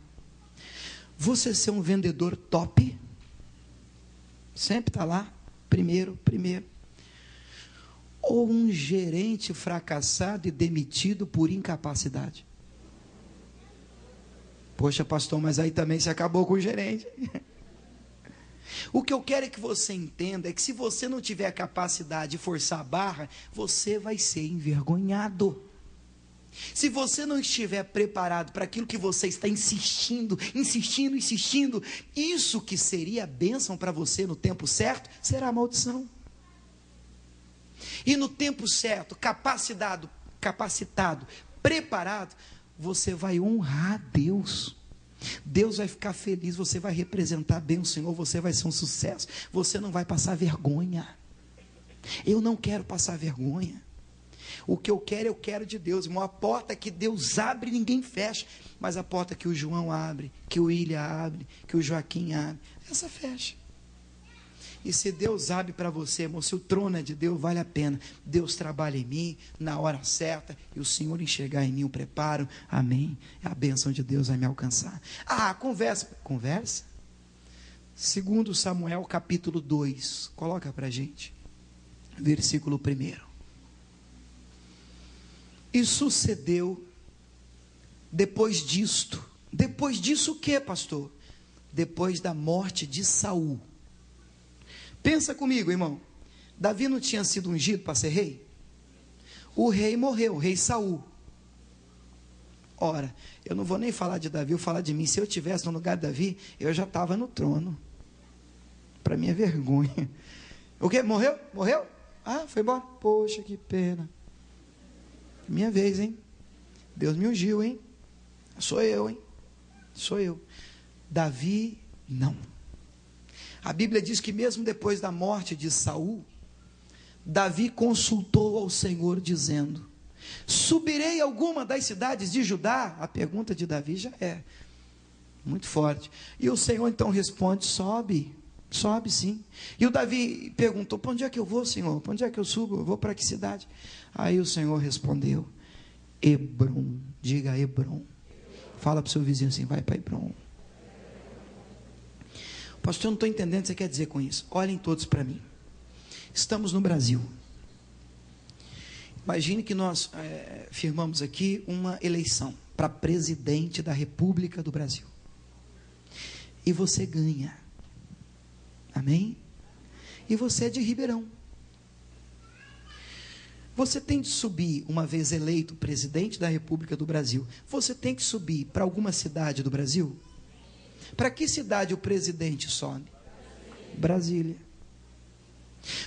Você ser um vendedor top, sempre está lá, primeiro, ou um gerente fracassado e demitido por incapacidade? Poxa, pastor, mas aí também se acabou com o gerente. O que eu quero é que você entenda é que se você não tiver a capacidade de forçar a barra, você vai ser envergonhado. Se você não estiver preparado para aquilo que você está insistindo, isso que seria a bênção para você no tempo certo, será a maldição. E no tempo certo, capacitado, preparado, você vai honrar Deus. Deus vai ficar feliz, você vai representar bem o Senhor, você vai ser um sucesso, você não vai passar vergonha. Eu não quero passar vergonha. O que eu quero de Deus, irmão. A porta que Deus abre, ninguém fecha. Mas a porta que o João abre, que o William abre, que o Joaquim abre, essa fecha. E se Deus abre para você, irmão, se o trono é de Deus, vale a pena. Deus trabalha em mim na hora certa e o Senhor enxergar em mim o preparo. Amém. A bênção de Deus vai me alcançar. Conversa. 2 Samuel capítulo 2. Coloca para a gente. Versículo 1. E sucedeu depois disto. Depois disso o que, pastor? Depois da morte de Saul. Pensa comigo, irmão. Davi não tinha sido ungido para ser rei? O rei morreu, o rei Saul. Ora, eu não vou nem falar de Davi, eu vou falar de mim. Se eu estivesse no lugar de Davi, eu já estava no trono. Para mim é vergonha. O quê? Morreu? Morreu? Foi embora? Poxa, que pena. Minha vez, hein? Deus me ungiu, hein? Sou eu, hein? Sou eu. Davi, não. A Bíblia diz que mesmo depois da morte de Saul, Davi consultou ao Senhor dizendo: subirei a alguma das cidades de Judá? A pergunta de Davi já é muito forte. E o Senhor então responde: sobe sim. E o Davi perguntou: para onde é que eu vou, Senhor? Para onde é que eu subo? Eu vou para que cidade? Aí o Senhor respondeu: Hebrom. Diga Hebrom. Fala para o seu vizinho assim: vai para Hebrom. Pastor, eu não estou entendendo o que você quer dizer com isso. Olhem todos para mim. Estamos no Brasil. Imagine que nós firmamos aqui uma eleição para presidente da República do Brasil. E você ganha. Amém? E você é de Ribeirão. Você tem de subir, uma vez eleito presidente da República do Brasil, você tem que subir para alguma cidade do Brasil? Para que cidade o presidente sobe? Brasília.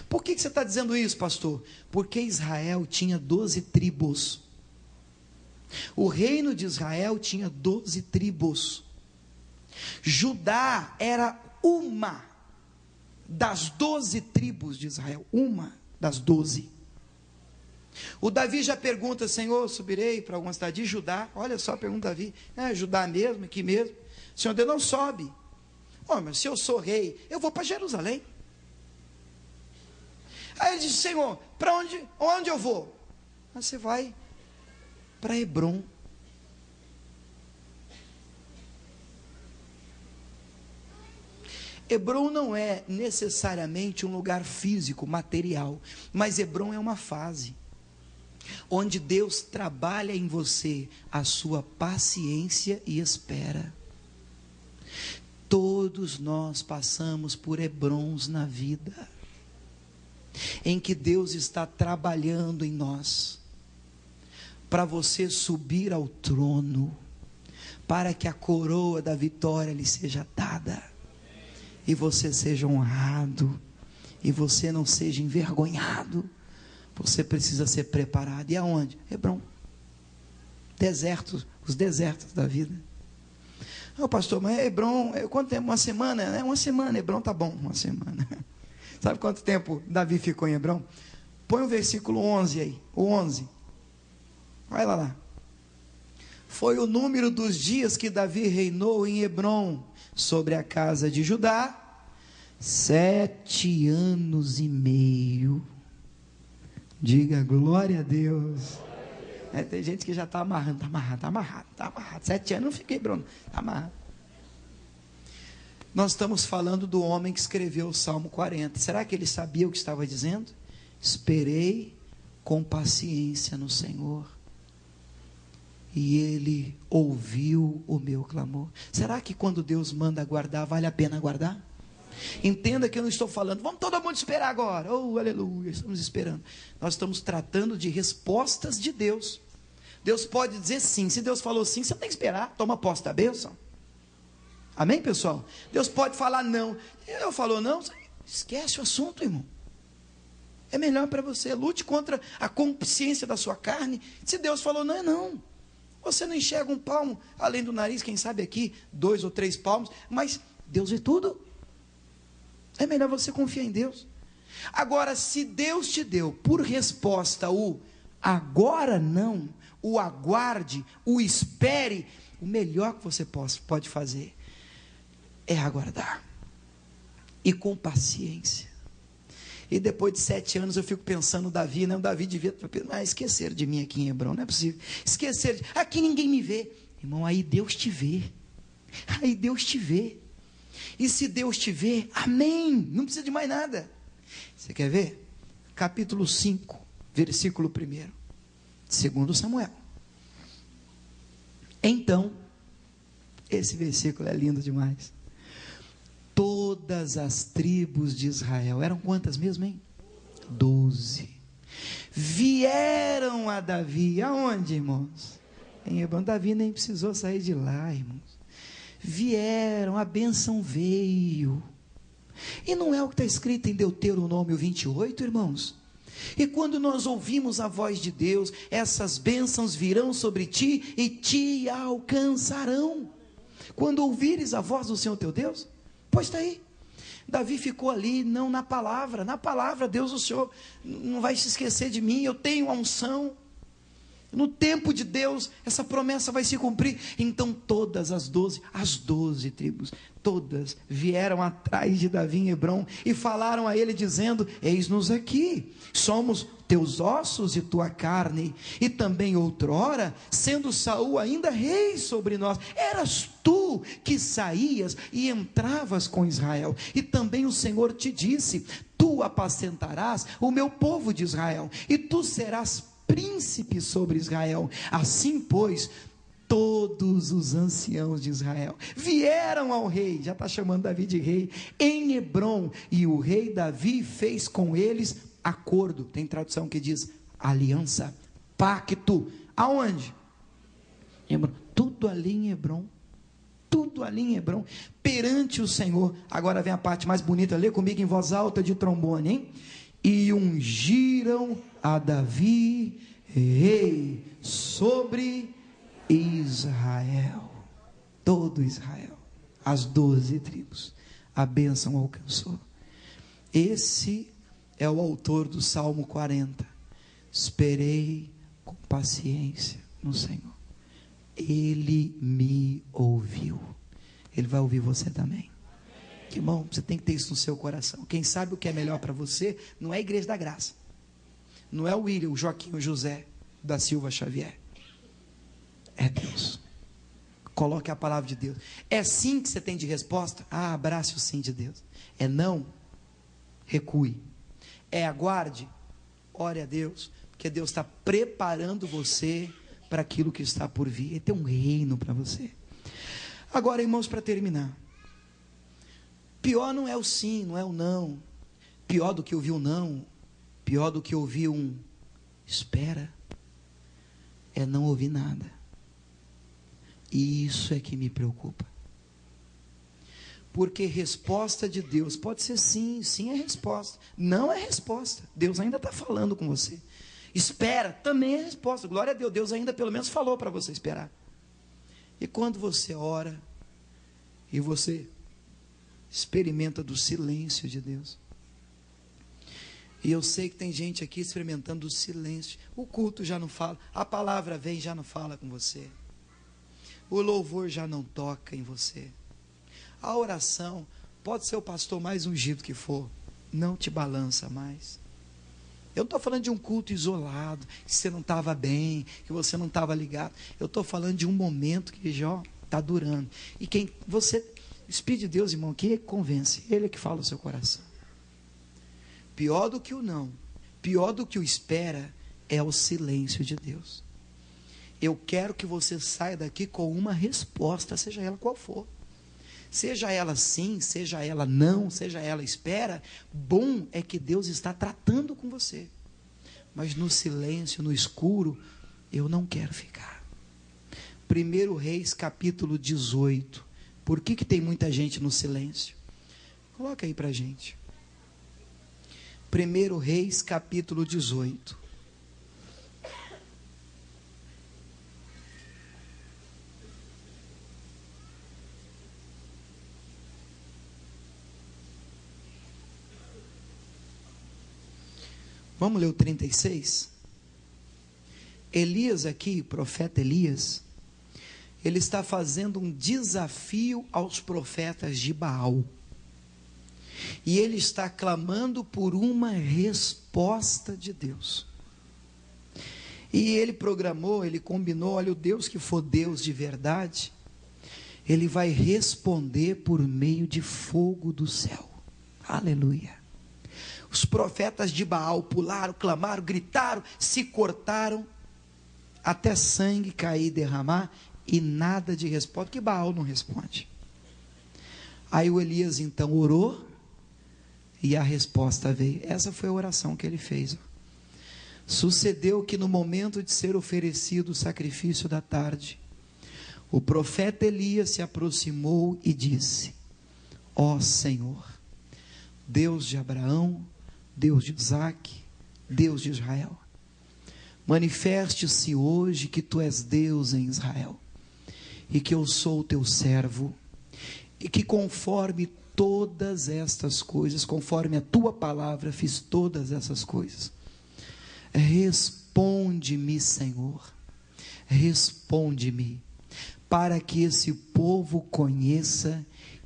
Por que você está dizendo isso, pastor? Porque Israel tinha 12 tribos. O reino de Israel tinha 12 tribos. Judá era uma das 12 tribos de Israel. Uma das 12. O Davi já pergunta: Senhor, subirei para alguma cidade de Judá? Olha só, pergunta Davi: Judá mesmo, aqui mesmo? O Senhor Deus: não sobe. Mas se eu sou rei, eu vou para Jerusalém. Aí ele diz: Senhor, para onde eu vou? Você vai para Hebrom. Hebrom não é necessariamente um lugar físico, material, mas Hebrom é uma fase onde Deus trabalha em você a sua paciência e espera. Todos nós passamos por Hebrons na vida, em que Deus está trabalhando em nós, para você subir ao trono, para que a coroa da vitória lhe seja dada, e você seja honrado, e você não seja envergonhado. Você precisa ser preparado. E aonde? Hebrom. Desertos, os desertos da vida. Pastor, mas Hebrom, quanto tempo? Uma semana? Uma semana, Hebrom tá bom, uma semana. Sabe quanto tempo Davi ficou em Hebrom? Põe o versículo 11 aí, o 11. Vai lá. Foi o número dos dias que Davi reinou em Hebrom sobre a casa de Judá, 7 anos e meio. Diga glória a Deus. Tem gente que já está amarrando. 7 anos não fiquei, Bruno. Está amarrado. Nós estamos falando do homem que escreveu o Salmo 40. Será que ele sabia o que estava dizendo? Esperei com paciência no Senhor, e Ele ouviu o meu clamor. Será que quando Deus manda aguardar, vale a pena aguardar? Entenda que eu não estou falando, vamos todo mundo esperar agora. Oh, aleluia, estamos esperando. Nós estamos tratando de respostas de Deus. Deus pode dizer sim. Se Deus falou sim, você tem que esperar. Toma posse da bênção. Amém, pessoal? Deus pode falar não. Ele falou não, esquece o assunto, irmão. É melhor para você. Lute contra a consciência da sua carne. Se Deus falou não, é não. Você não enxerga um palmo além do nariz, quem sabe aqui 2 ou 3 palmos, mas Deus vê tudo. É melhor você confiar em Deus. Agora, se Deus te deu por resposta o agora não, o aguarde, o espere, o melhor que você pode fazer é aguardar. E com paciência. E depois de 7 anos eu fico pensando, Davi, né? O Davi devia esquecer de mim aqui em Hebron, não é possível. Esquecer, aqui ninguém me vê. Irmão, aí Deus te vê. Aí Deus te vê. E se Deus te vê, amém. Não precisa de mais nada. Você quer ver? Capítulo 5, versículo 1. 2 Samuel. Então, esse versículo é lindo demais. Todas as tribos de Israel, eram quantas mesmo, hein? 12. Vieram a Davi, aonde, irmãos? Em Hebron. Davi nem precisou sair de lá, irmãos. Vieram, a bênção veio. E não é o que está escrito em Deuteronômio 28, irmãos? E quando nós ouvimos a voz de Deus, essas bênçãos virão sobre ti e te alcançarão. Quando ouvires a voz do Senhor teu Deus, pois está aí. Davi ficou ali, não na palavra, Deus, o Senhor não vai se esquecer de mim, eu tenho a unção. No tempo de Deus, essa promessa vai se cumprir. Então todas as 12 tribos, todas vieram atrás de Davi em Hebron e falaram a ele dizendo: eis-nos aqui, somos teus ossos e tua carne. E também outrora, sendo Saul ainda rei sobre nós, eras tu que saías e entravas com Israel. E também o Senhor te disse: tu apacentarás o meu povo de Israel, e tu serás príncipe sobre Israel. Assim, pois, todos os anciãos de Israel vieram ao rei, já está chamando Davi de rei, em Hebron, e o rei Davi fez com eles acordo. Tem tradução que diz aliança, pacto. Aonde? Hebron. Tudo ali em Hebron. Tudo ali em Hebron, perante o Senhor. Agora vem a parte mais bonita, lê comigo em voz alta de trombone, hein? E ungiram a Davi rei sobre Israel. Todo Israel, as 12 tribos, a bênção alcançou. Esse é o autor do Salmo 40. Esperei com paciência no Senhor. Ele me ouviu. Ele vai ouvir você também. Que irmão, você tem que ter isso no seu coração. Quem sabe o que é melhor para você não é a Igreja da Graça, não é o William, o Joaquim, o José da Silva Xavier. É Deus. Coloque a palavra de Deus. É sim que você tem de resposta? Abrace o sim de Deus. É não? Recue. É aguarde? Ore a Deus, porque Deus está preparando você para aquilo que está por vir. Ele tem um reino para você. Agora, irmãos, para terminar, pior não é o sim, não é o não. Pior do que ouvir um não, pior do que ouvir um espera, é não ouvir nada. E isso é que me preocupa. Porque resposta de Deus pode ser sim, sim é resposta, não é resposta. Deus ainda está falando com você. Espera, também é resposta. Glória a Deus, Deus ainda pelo menos falou para você esperar. E quando você ora, e você experimenta do silêncio de Deus. E eu sei que tem gente aqui experimentando o silêncio. O culto já não fala, a palavra vem e já não fala com você. O louvor já não toca em você. A oração, pode ser o pastor mais ungido que for, não te balança mais. Eu não estou falando de um culto isolado, que você não estava bem, que você não estava ligado. Eu estou falando de um momento que já está durando. E quem você... Espírito de Deus, irmão, que convence, Ele é que fala o seu coração. Pior do que o não, pior do que o espera, é o silêncio de Deus. Eu quero que você saia daqui com uma resposta, seja ela qual for. Seja ela sim, seja ela não, seja ela espera, bom é que Deus está tratando com você. Mas no silêncio, no escuro, eu não quero ficar. 1 Reis capítulo 18. Por que tem muita gente no silêncio? Coloca aí para a gente. 1 Reis capítulo 18. Vamos ler o 36? Elias aqui, profeta Elias, ele está fazendo um desafio aos profetas de Baal. E ele está clamando por uma resposta de Deus. E ele programou, ele combinou, olha, o Deus que for Deus de verdade, ele vai responder por meio de fogo do céu. Aleluia. Os profetas de Baal pularam, clamaram, gritaram, se cortaram, até sangue cair e derramar, e nada de resposta, porque Baal não responde. Aí o Elias então orou, e a resposta veio. Essa foi a oração que ele fez. Sucedeu que no momento de ser oferecido o sacrifício da tarde, o profeta Elias se aproximou e disse: ó Senhor, Deus de Abraão, Deus de Isaque, Deus de Israel, manifeste-se hoje que tu és Deus em Israel, e que eu sou o teu servo, e que conforme todas estas coisas, conforme a tua palavra, fiz todas essas coisas. Responde-me, Senhor, responde-me, para que esse povo conheça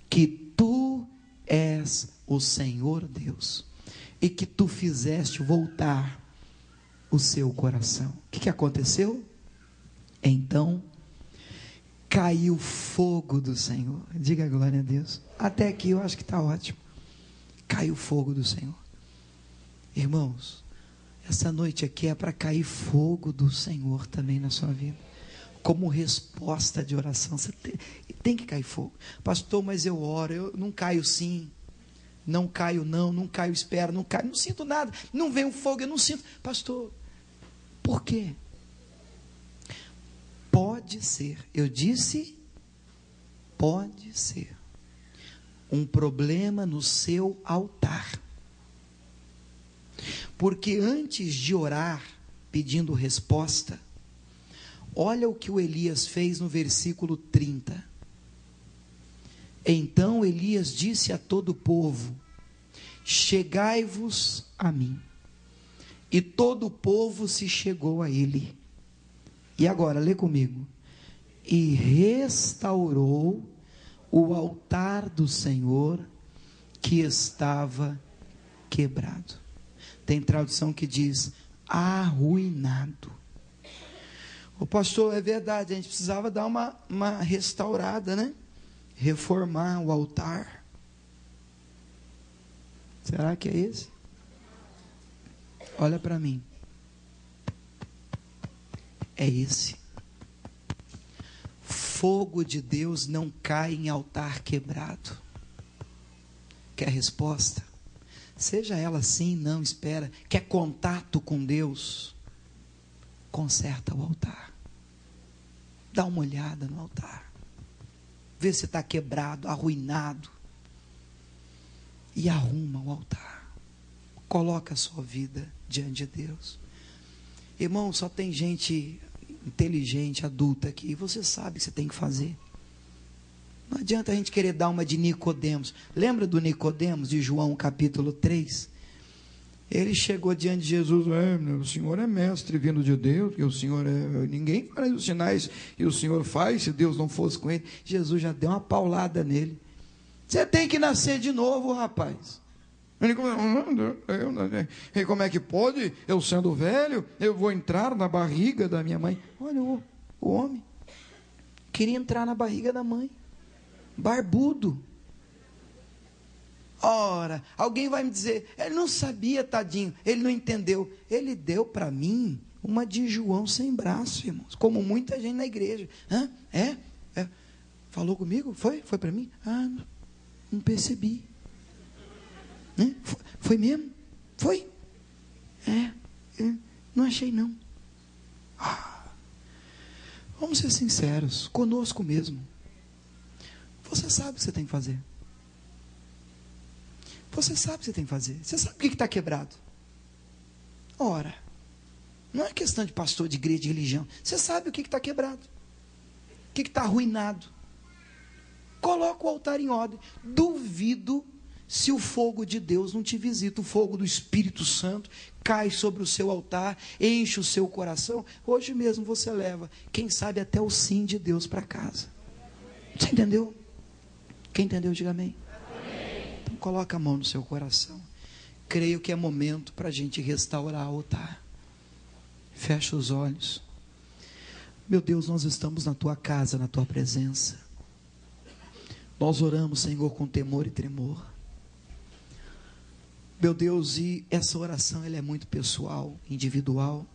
que tu és o Senhor Deus, e que tu fizeste voltar o seu coração. O que aconteceu? Então caiu fogo do Senhor. Diga glória a Deus. Até aqui eu acho que está ótimo. Caiu fogo do Senhor. Irmãos, essa noite aqui é para cair fogo do Senhor também na sua vida, como resposta de oração. Você tem que cair fogo. Pastor, mas eu oro, eu não caio sim, não caio não caio, espero, não caio, não sinto nada, não vem o fogo, eu não sinto. Pastor, por quê? Pode ser, eu disse, pode ser um problema no seu altar. Porque antes de orar pedindo resposta, olha o que o Elias fez no versículo 30. Então Elias disse a todo o povo: chegai-vos a mim. E todo o povo se chegou a ele. E agora, lê comigo. E restaurou o altar do Senhor que estava quebrado. Tem tradução que diz arruinado. O pastor, é verdade, a gente precisava dar uma restaurada, né? Reformar o altar. Será que é esse? Olha para mim. É esse. Fogo de Deus não cai em altar quebrado. Quer resposta? Seja ela sim, não, espera. Quer contato com Deus? Conserta o altar. Dá uma olhada no altar. Vê se está quebrado, arruinado. E arruma o altar. Coloca a sua vida diante de Deus. Irmão, só tem gente inteligente, adulta aqui. Você sabe o que você tem que fazer. Não adianta a gente querer dar uma de Nicodemos. Lembra do Nicodemos de João capítulo 3? Ele chegou diante de Jesus: o Senhor é mestre vindo de Deus, que o Senhor é, ninguém faz os sinais que o Senhor faz se Deus não fosse com ele. Jesus já deu uma paulada nele. Você tem que nascer de novo, rapaz. Ele como é que pode? Eu sendo velho, eu vou entrar na barriga da minha mãe. Olha o homem queria entrar na barriga da mãe, barbudo. Ora, alguém vai me dizer, ele não sabia, tadinho, ele não entendeu. Ele deu para mim uma de João sem braço, irmãos, como muita gente na igreja. É? Falou comigo? Foi para mim? Não percebi. Foi mesmo? Foi? Não achei não. Vamos ser sinceros, conosco mesmo. Você sabe o que você tem que fazer. Você sabe o que você tem que fazer. Você sabe o que está quebrado. Ora, não é questão de pastor, de igreja, de religião. Você sabe o que está quebrado. O que está arruinado. Coloca o altar em ordem. Duvido se o fogo de Deus não te visita. O fogo do Espírito Santo cai sobre o seu altar, enche o seu coração. Hoje mesmo você leva, quem sabe até o sim de Deus para casa. Você entendeu? Quem entendeu, diga amém. Coloca a mão no seu coração. Creio que é momento para a gente restaurar o altar. Fecha os olhos. Meu Deus, nós estamos na tua casa, na tua presença. Nós oramos, Senhor, com temor e tremor. Meu Deus, e essa oração ela é muito pessoal, individual.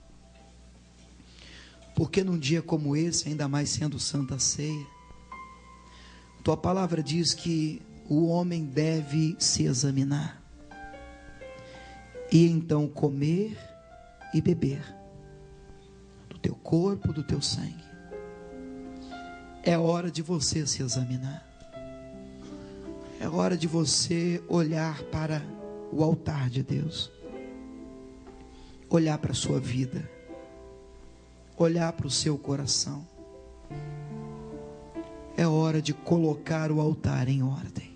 Porque num dia como esse, ainda mais sendo Santa Ceia, tua palavra diz que o homem deve se examinar e então comer e beber do teu corpo, do teu sangue. É hora de você se examinar. É hora de você olhar para o altar de Deus, olhar para a sua vida, olhar para o seu coração. É hora de colocar o altar em ordem.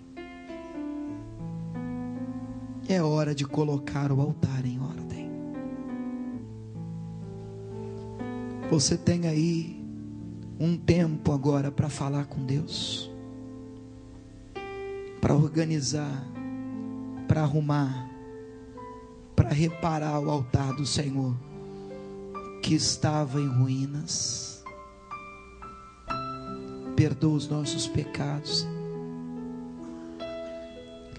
É hora de colocar o altar em ordem. Você tem aí um tempo agora para falar com Deus, para organizar, para arrumar, para reparar o altar do Senhor que estava em ruínas. Perdoa os nossos pecados,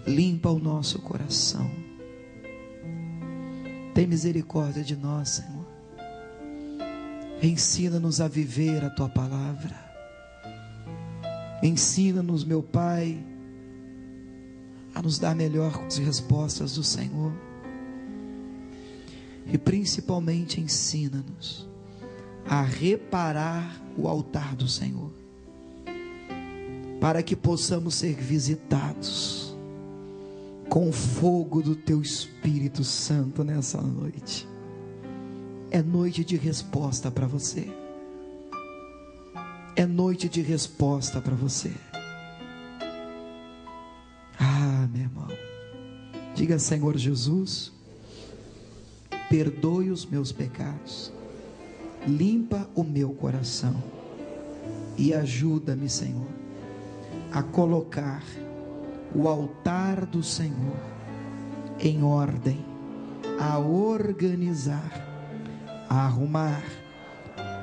limpa o nosso coração, tem misericórdia de nós, Senhor. Ensina-nos a viver a tua palavra. Ensina-nos, meu Pai, a nos dar melhor as respostas do Senhor. E principalmente ensina-nos a reparar o altar do Senhor, para que possamos ser visitados com o fogo do teu Espírito Santo nessa noite. É noite de resposta para você. É noite de resposta para você. Ah, meu irmão, diga: Senhor Jesus, perdoe os meus pecados, limpa o meu coração e ajuda-me, Senhor, a colocar o altar do Senhor em ordem, a organizar, a arrumar,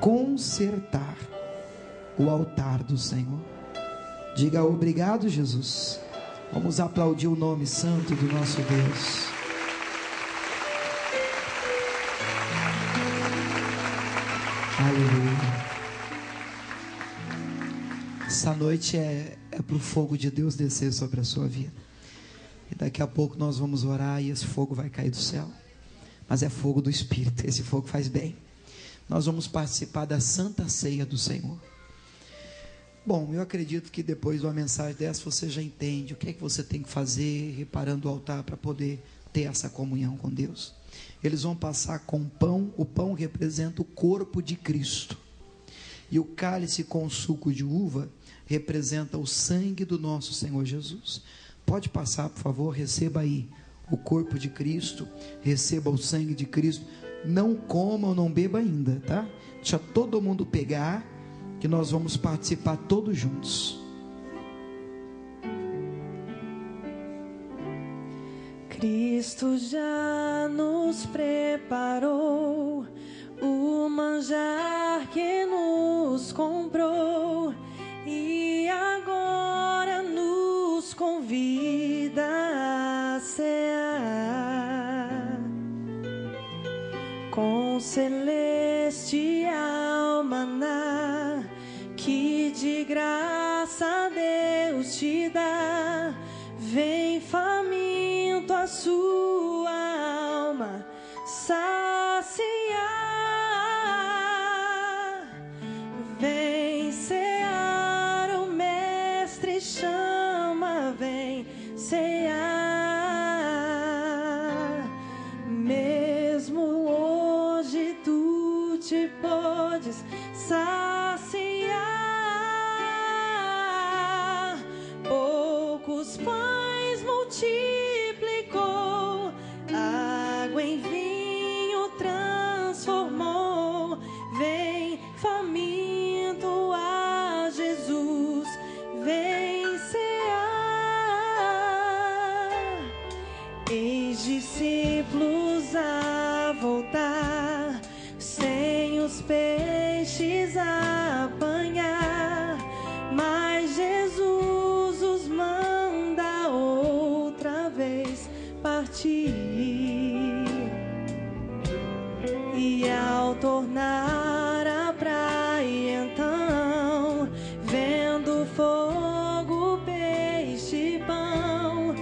consertar o altar do Senhor. Diga: obrigado, Jesus. Vamos aplaudir o nome santo do nosso Deus. Aleluia. Essa noite é para o fogo de Deus descer sobre a sua vida. E daqui a pouco nós vamos orar e esse fogo vai cair do céu. Mas é fogo do Espírito, esse fogo faz bem. Nós vamos participar da Santa Ceia do Senhor. Bom, eu acredito que depois de uma mensagem dessa você já entende o que é que você tem que fazer, reparando o altar para poder ter essa comunhão com Deus. Eles vão passar com pão. O pão representa o corpo de Cristo. E o cálice com suco de uva representa o sangue do nosso Senhor Jesus. Pode passar, por favor, receba aí o corpo de Cristo, receba o sangue de Cristo. Não coma ou não beba ainda, tá? Deixa todo mundo pegar, que nós vamos participar todos juntos. Cristo já nos preparou o manjar que nos comprou e agora nos convida a cear com celestial maná que de graça Deus te dá. Vem faminto a sua alma saciar. Vem cear, o mestre chama, vem cear. Mesmo hoje tu te podes saciar. Poucos pães multiplicou, água em vinho transformou. Vem faminto a Jesus, vem cear. E ao tornar a praia, então, vendo fogo, peixe e pão,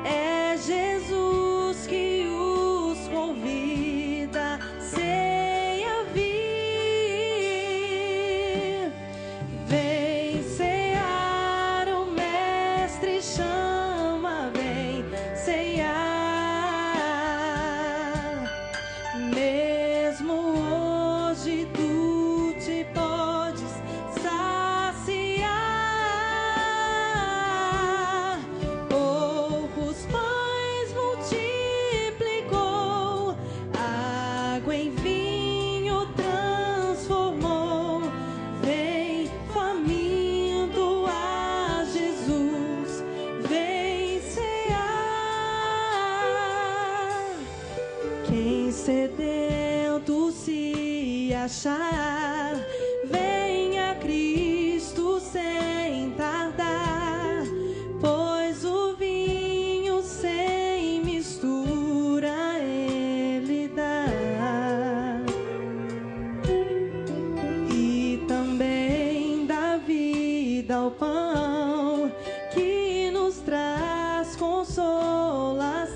é Jesus que os convida, ceia vir. Vem cear, o mestre chama, vem cear. Mesmo hoje tu te podes saciar. Poucos pães multiplicou, água em vinho transformou. Vem faminto a Jesus, vem cear. Quem sedento se achar, venha a Cristo sem tardar, pois o vinho sem mistura Ele dá. E também dá vida ao pão que nos traz consolação.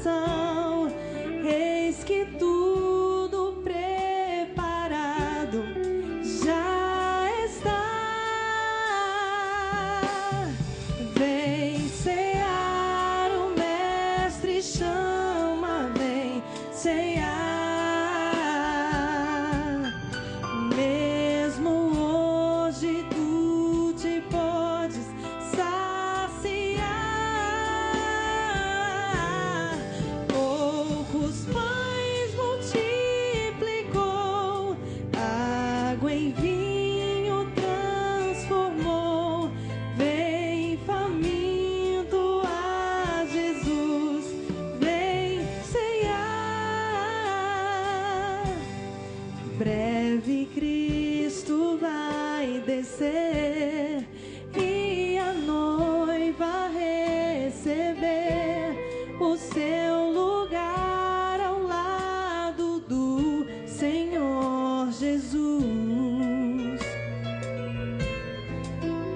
Eis que tudo preparado já está. Vem cear, o mestre chama, vem cear. Mesmo hoje tu te podes saciar. Poucos pães multiplicou, água em vinho transformou. Vem faminto a Jesus, vem cear. Breve Cristo vai descer e a noiva receber o seu lugar ao lado do Senhor Jesus.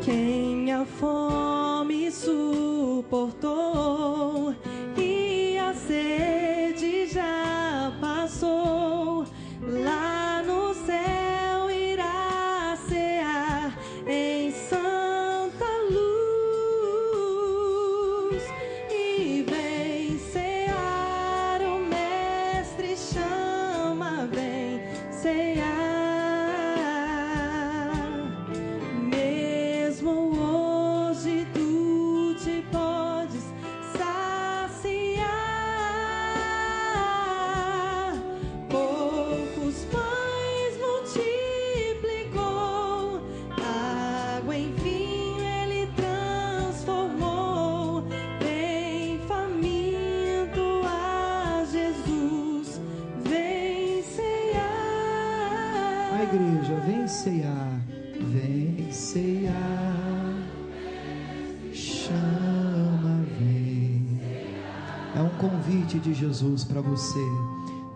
Quem a fome suportou e a sede já passou, lá no céu irá cear em santa luz. E vem cear, o mestre chama, vem cear. Mesmo hoje tu te podes saciar. Poucos pães multiplicou, água em vinho Ele transformou. Vem faminto a Jesus, vem cear. A igreja, vem cear, vem cear, chama, vem. É um convite de Jesus para você.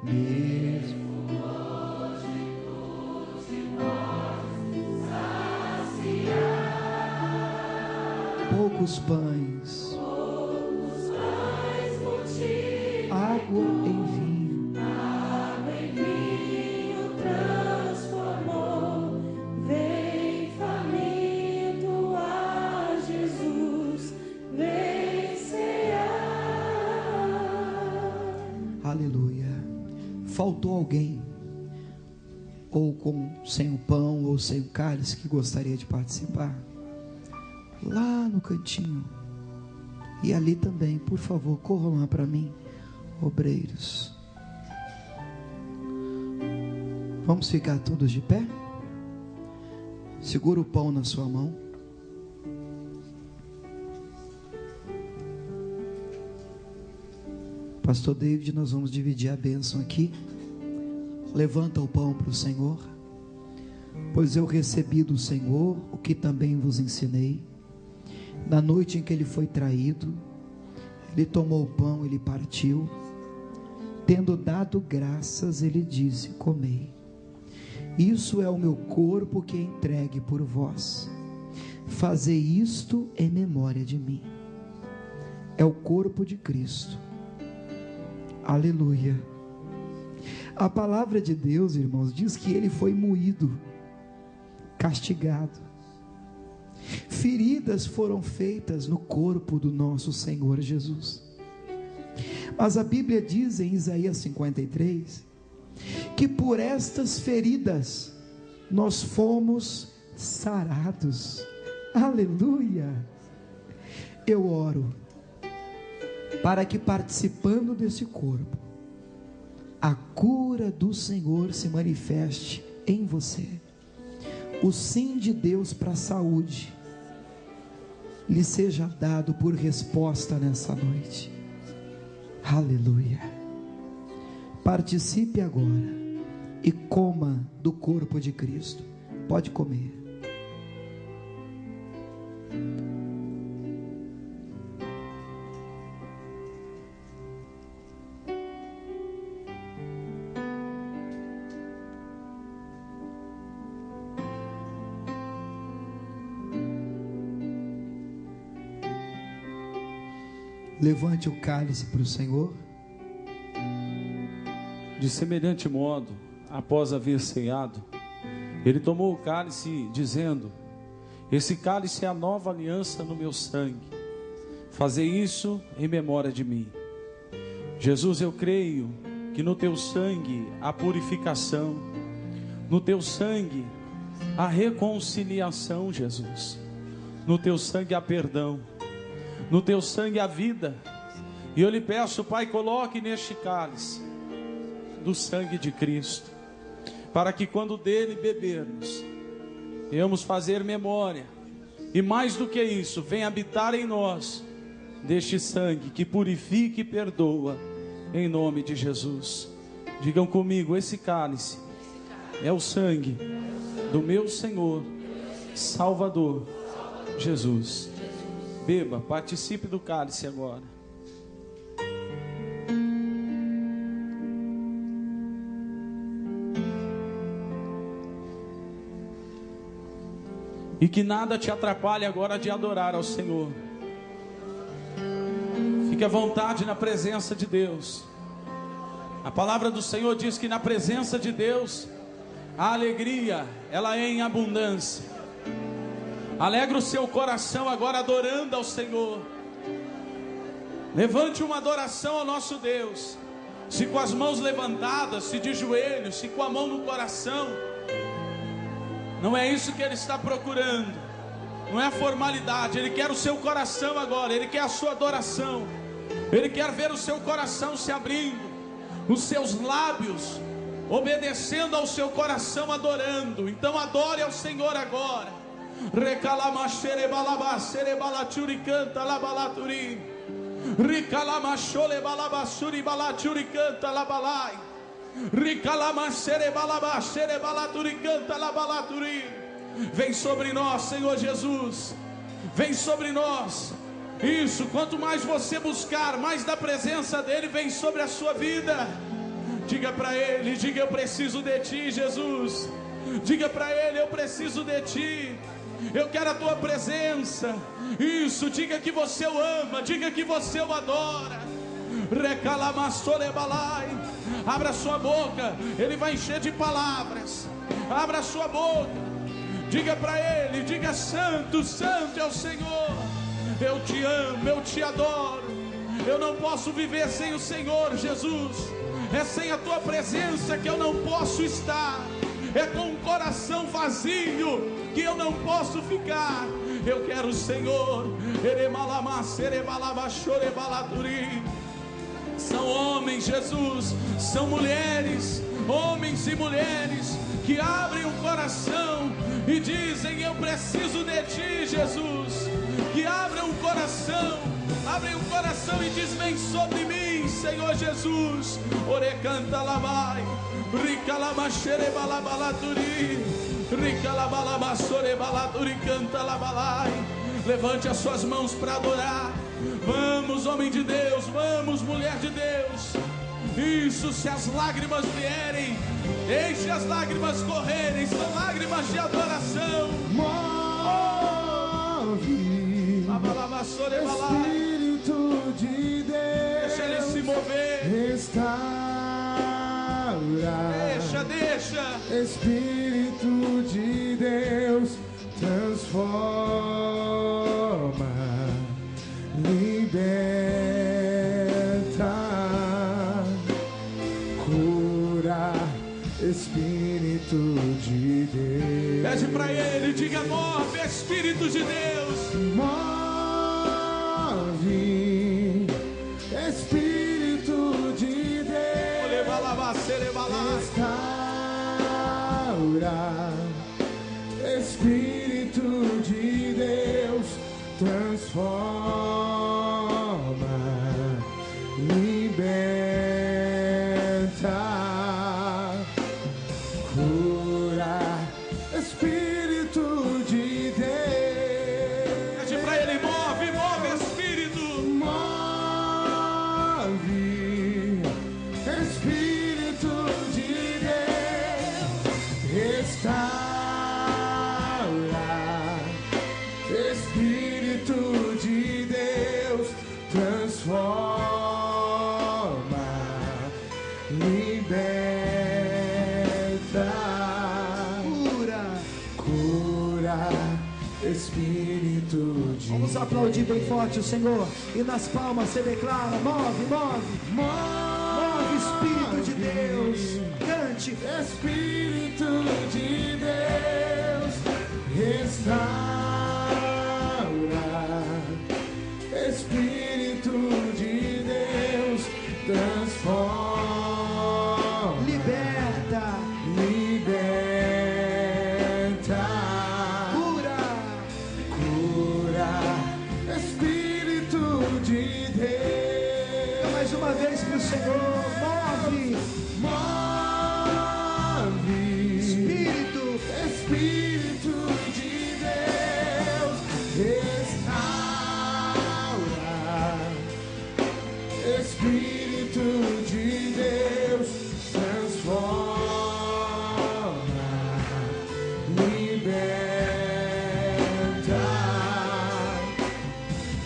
Mesmo poucos pães, água em vinho, Transformou, vem faminto a Jesus, vem cear. aleluia. Faltou alguém, ou sem o pão, ou sem o cálice, que gostaria de participar? Lá no cantinho. E ali também, por favor, corram lá para mim, obreiros. Vamos ficar todos de pé? Segura o pão na sua mão. Pastor David, nós vamos dividir a bênção aqui. Levanta o pão para o Senhor. Pois eu recebi do Senhor o que também vos ensinei. Na noite em que ele foi traído, ele tomou o pão, ele partiu, Tendo dado graças, ele disse: comei. Isso é o meu corpo que é entregue por vós. Fazei isto em memória de mim. É o corpo de Cristo. Aleluia. A palavra de Deus, irmãos, diz que ele foi moído, castigado. Feridas foram feitas no corpo do nosso Senhor Jesus. Mas a Bíblia diz em Isaías 53, que por estas feridas nós fomos sarados. Aleluia. Eu oro para que, participando desse corpo, a cura do Senhor se manifeste em você. O sim de Deus para a saúde lhe seja dado por resposta nessa noite. Aleluia. Participe agora e coma do corpo de Cristo. Pode comer. Levante o cálice para o Senhor. De semelhante modo, após haver ceado, ele tomou o cálice, dizendo: esse cálice é a nova aliança no meu sangue. Fazei isso em memória de mim. Jesus, eu creio que no teu sangue há purificação, no teu sangue há reconciliação, Jesus. No teu sangue há perdão, no teu sangue há vida. E eu lhe peço, Pai, coloque neste cálice do sangue de Cristo, para que quando dele bebermos, venhamos fazer memória, e mais do que isso, venha habitar em nós deste sangue que purifica e perdoa, em nome de Jesus. Digam comigo: esse cálice é o sangue do meu Senhor Salvador Jesus. Beba, participe do cálice agora. E que nada te atrapalhe agora de adorar ao Senhor. Fique à vontade na presença de Deus. A palavra do Senhor diz que na presença de Deus a alegria, ela é em abundância. Alegra o seu coração agora adorando ao Senhor. Levante uma adoração ao nosso Deus. Se com as mãos levantadas, se de joelhos, se com a mão no coração. Não é isso que Ele está procurando. Não é a formalidade. Ele quer o seu coração agora. Ele quer a sua adoração. Ele quer ver o seu coração se abrindo, os seus lábios obedecendo ao seu coração, adorando. Então adore ao Senhor agora. Recalamashere balabasere balaturi canta labalaturi. Ricalamachole balabasuri balaturi canta labalai. Ricalamachere balabashere balaturi canta labalaturi. Vem sobre nós, Senhor Jesus. Vem sobre nós. Isso, quanto mais você buscar, mais da presença dEle vem sobre a sua vida. Diga para Ele, diga: eu preciso de Ti, Jesus. Diga para Ele: eu preciso de Ti. Eu quero a Tua presença. Isso, diga que você o ama, diga que você o adora. Recalamassolebalai. Abra sua boca, Ele vai encher de palavras. Abra sua boca, diga para Ele, diga: santo, santo é o Senhor. Eu te amo, eu te adoro. Eu não posso viver sem o Senhor, Jesus. É sem a Tua presença que eu não posso estar. É com um coração vazio que eu não posso ficar. Eu quero o Senhor. São homens, Jesus, são mulheres, homens e mulheres que abrem o coração e dizem: eu preciso de Ti, Jesus. Que abrem o coração e diz: vem sobre mim, Senhor Jesus. Ore canta labai, rica lamachere balabalaturi, rica labalamassore balaturi canta labalai. Levante as suas mãos para adorar. Vamos, homem de Deus, vamos, mulher de Deus. Isso, se as lágrimas vierem, deixe as lágrimas correrem, são lágrimas de adoração. Move, Espírito de Deus, deixa ele se mover. Restaura, Deixa. Espírito de Deus, transforma, liberta, cura, Espírito de Deus. Pede pra ele, diga: move, Espírito de Deus. Move, Espírito de Deus. Restaura, Espírito de Deus, transforma, liberta, cura, Espírito de Deus. Pede pra ele, move, Espírito. Move, Espírito de Deus, restaura, Espírito de Deus, transforma, liberta, cura, Espírito de Deus. Vamos aplaudir bem forte o Senhor. E nas palmas você declara: move, Espírito de Deus. Cante. Espírito de Deus, restaura, Espírito de Deus, transforma, Liberta. cura, Espírito de Deus. Mais uma vez para o Senhor. Espírito de Deus, restaura, Espírito de Deus, transforma, liberta,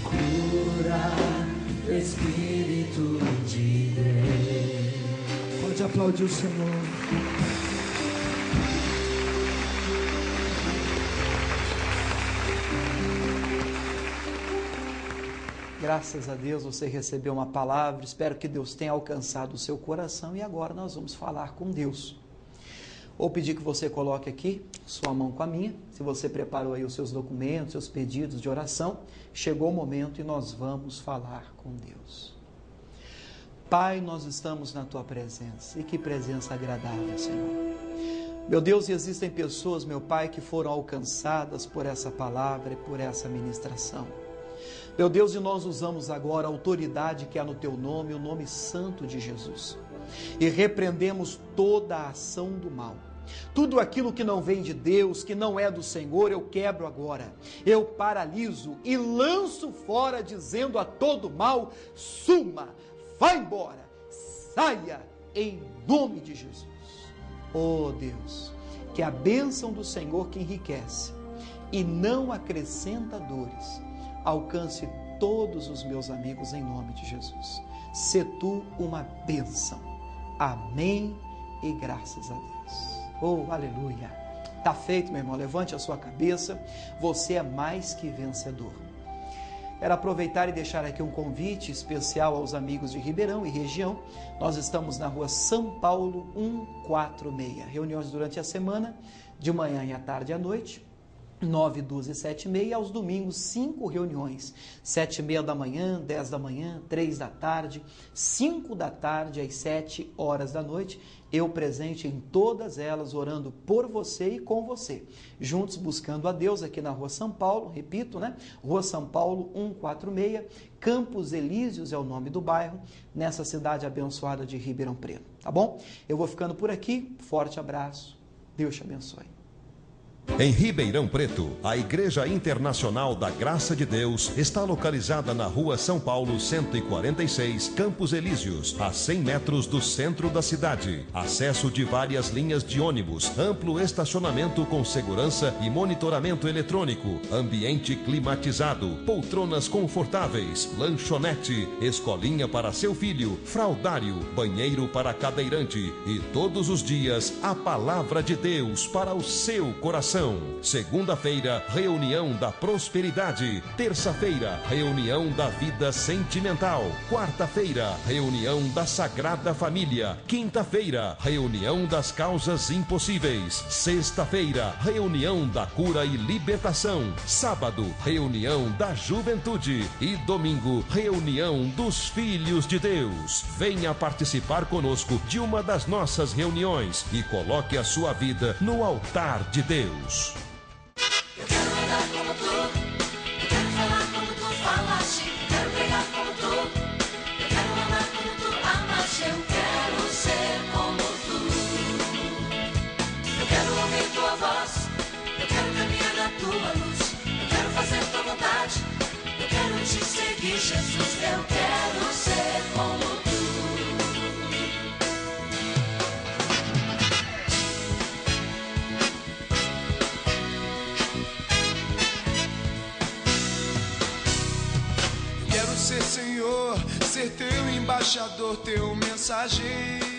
cura, Espírito de Deus. Pode aplaudir o Senhor. Graças a Deus você recebeu uma palavra. Espero que Deus tenha alcançado o seu coração. E agora nós vamos falar com Deus. Vou pedir que você coloque aqui sua mão com a minha. Se você preparou aí os seus documentos, seus pedidos de oração, chegou o momento e nós vamos falar com Deus. Pai, nós estamos na Tua presença. E que presença agradável, Senhor. Meu Deus, existem pessoas, meu Pai, que foram alcançadas por essa palavra e por essa ministração. Meu Deus, e nós usamos agora a autoridade que há no Teu nome, o nome santo de Jesus. E repreendemos toda a ação do mal. Tudo aquilo que não vem de Deus, que não é do Senhor, eu quebro agora. Eu paraliso e lanço fora, dizendo a todo mal: suma, vá embora, saia, em nome de Jesus. Oh Deus, que a bênção do Senhor que enriquece e não acrescenta dores, alcance todos os meus amigos em nome de Jesus. Sê tu uma bênção. Amém e graças a Deus. Oh, aleluia. Está feito, meu irmão. Levante a sua cabeça. Você é mais que vencedor. Quero aproveitar e deixar aqui um convite especial aos amigos de Ribeirão e região. Nós estamos na rua São Paulo 146. Reuniões durante a semana, de manhã e à tarde e à noite. 9, 12 e 7h30, aos domingos 5 reuniões, 7h30 da manhã, 10 da manhã, 3 da tarde, 5 da tarde às 7 horas da noite, eu presente em todas elas, orando por você e com você, juntos buscando a Deus aqui na Rua São Paulo, repito, né? Rua São Paulo 146, Campos Elíseos é o nome do bairro, nessa cidade abençoada de Ribeirão Preto, tá bom? Eu vou ficando por aqui, forte abraço, Deus te abençoe. Em Ribeirão Preto, a Igreja Internacional da Graça de Deus está localizada na Rua São Paulo 146, Campos Elíseos, a 100 metros do centro da cidade. Acesso de várias linhas de ônibus, amplo estacionamento com segurança e monitoramento eletrônico, ambiente climatizado, poltronas confortáveis, lanchonete, escolinha para seu filho, fraldário, banheiro para cadeirante e todos os dias a palavra de Deus para o seu coração. Segunda-feira, reunião da prosperidade. Terça-feira, reunião da vida sentimental. Quarta-feira, reunião da Sagrada Família. Quinta-feira, reunião das causas impossíveis. Sexta-feira, reunião da cura e libertação. Sábado, reunião da juventude. E domingo, reunião dos filhos de Deus. Venha participar conosco de uma das nossas reuniões e coloque a sua vida no altar de Deus. Eu quero andar como tu, eu quero falar como tu falaste, quero pregar como tu, eu quero amar como tu amaste, eu quero ser como tu. Eu quero ouvir tua voz, eu quero caminhar na tua luz, eu quero fazer tua vontade, eu quero te seguir, Jesus, eu quero ser como tu. Ser Senhor, ser teu embaixador, teu mensageiro.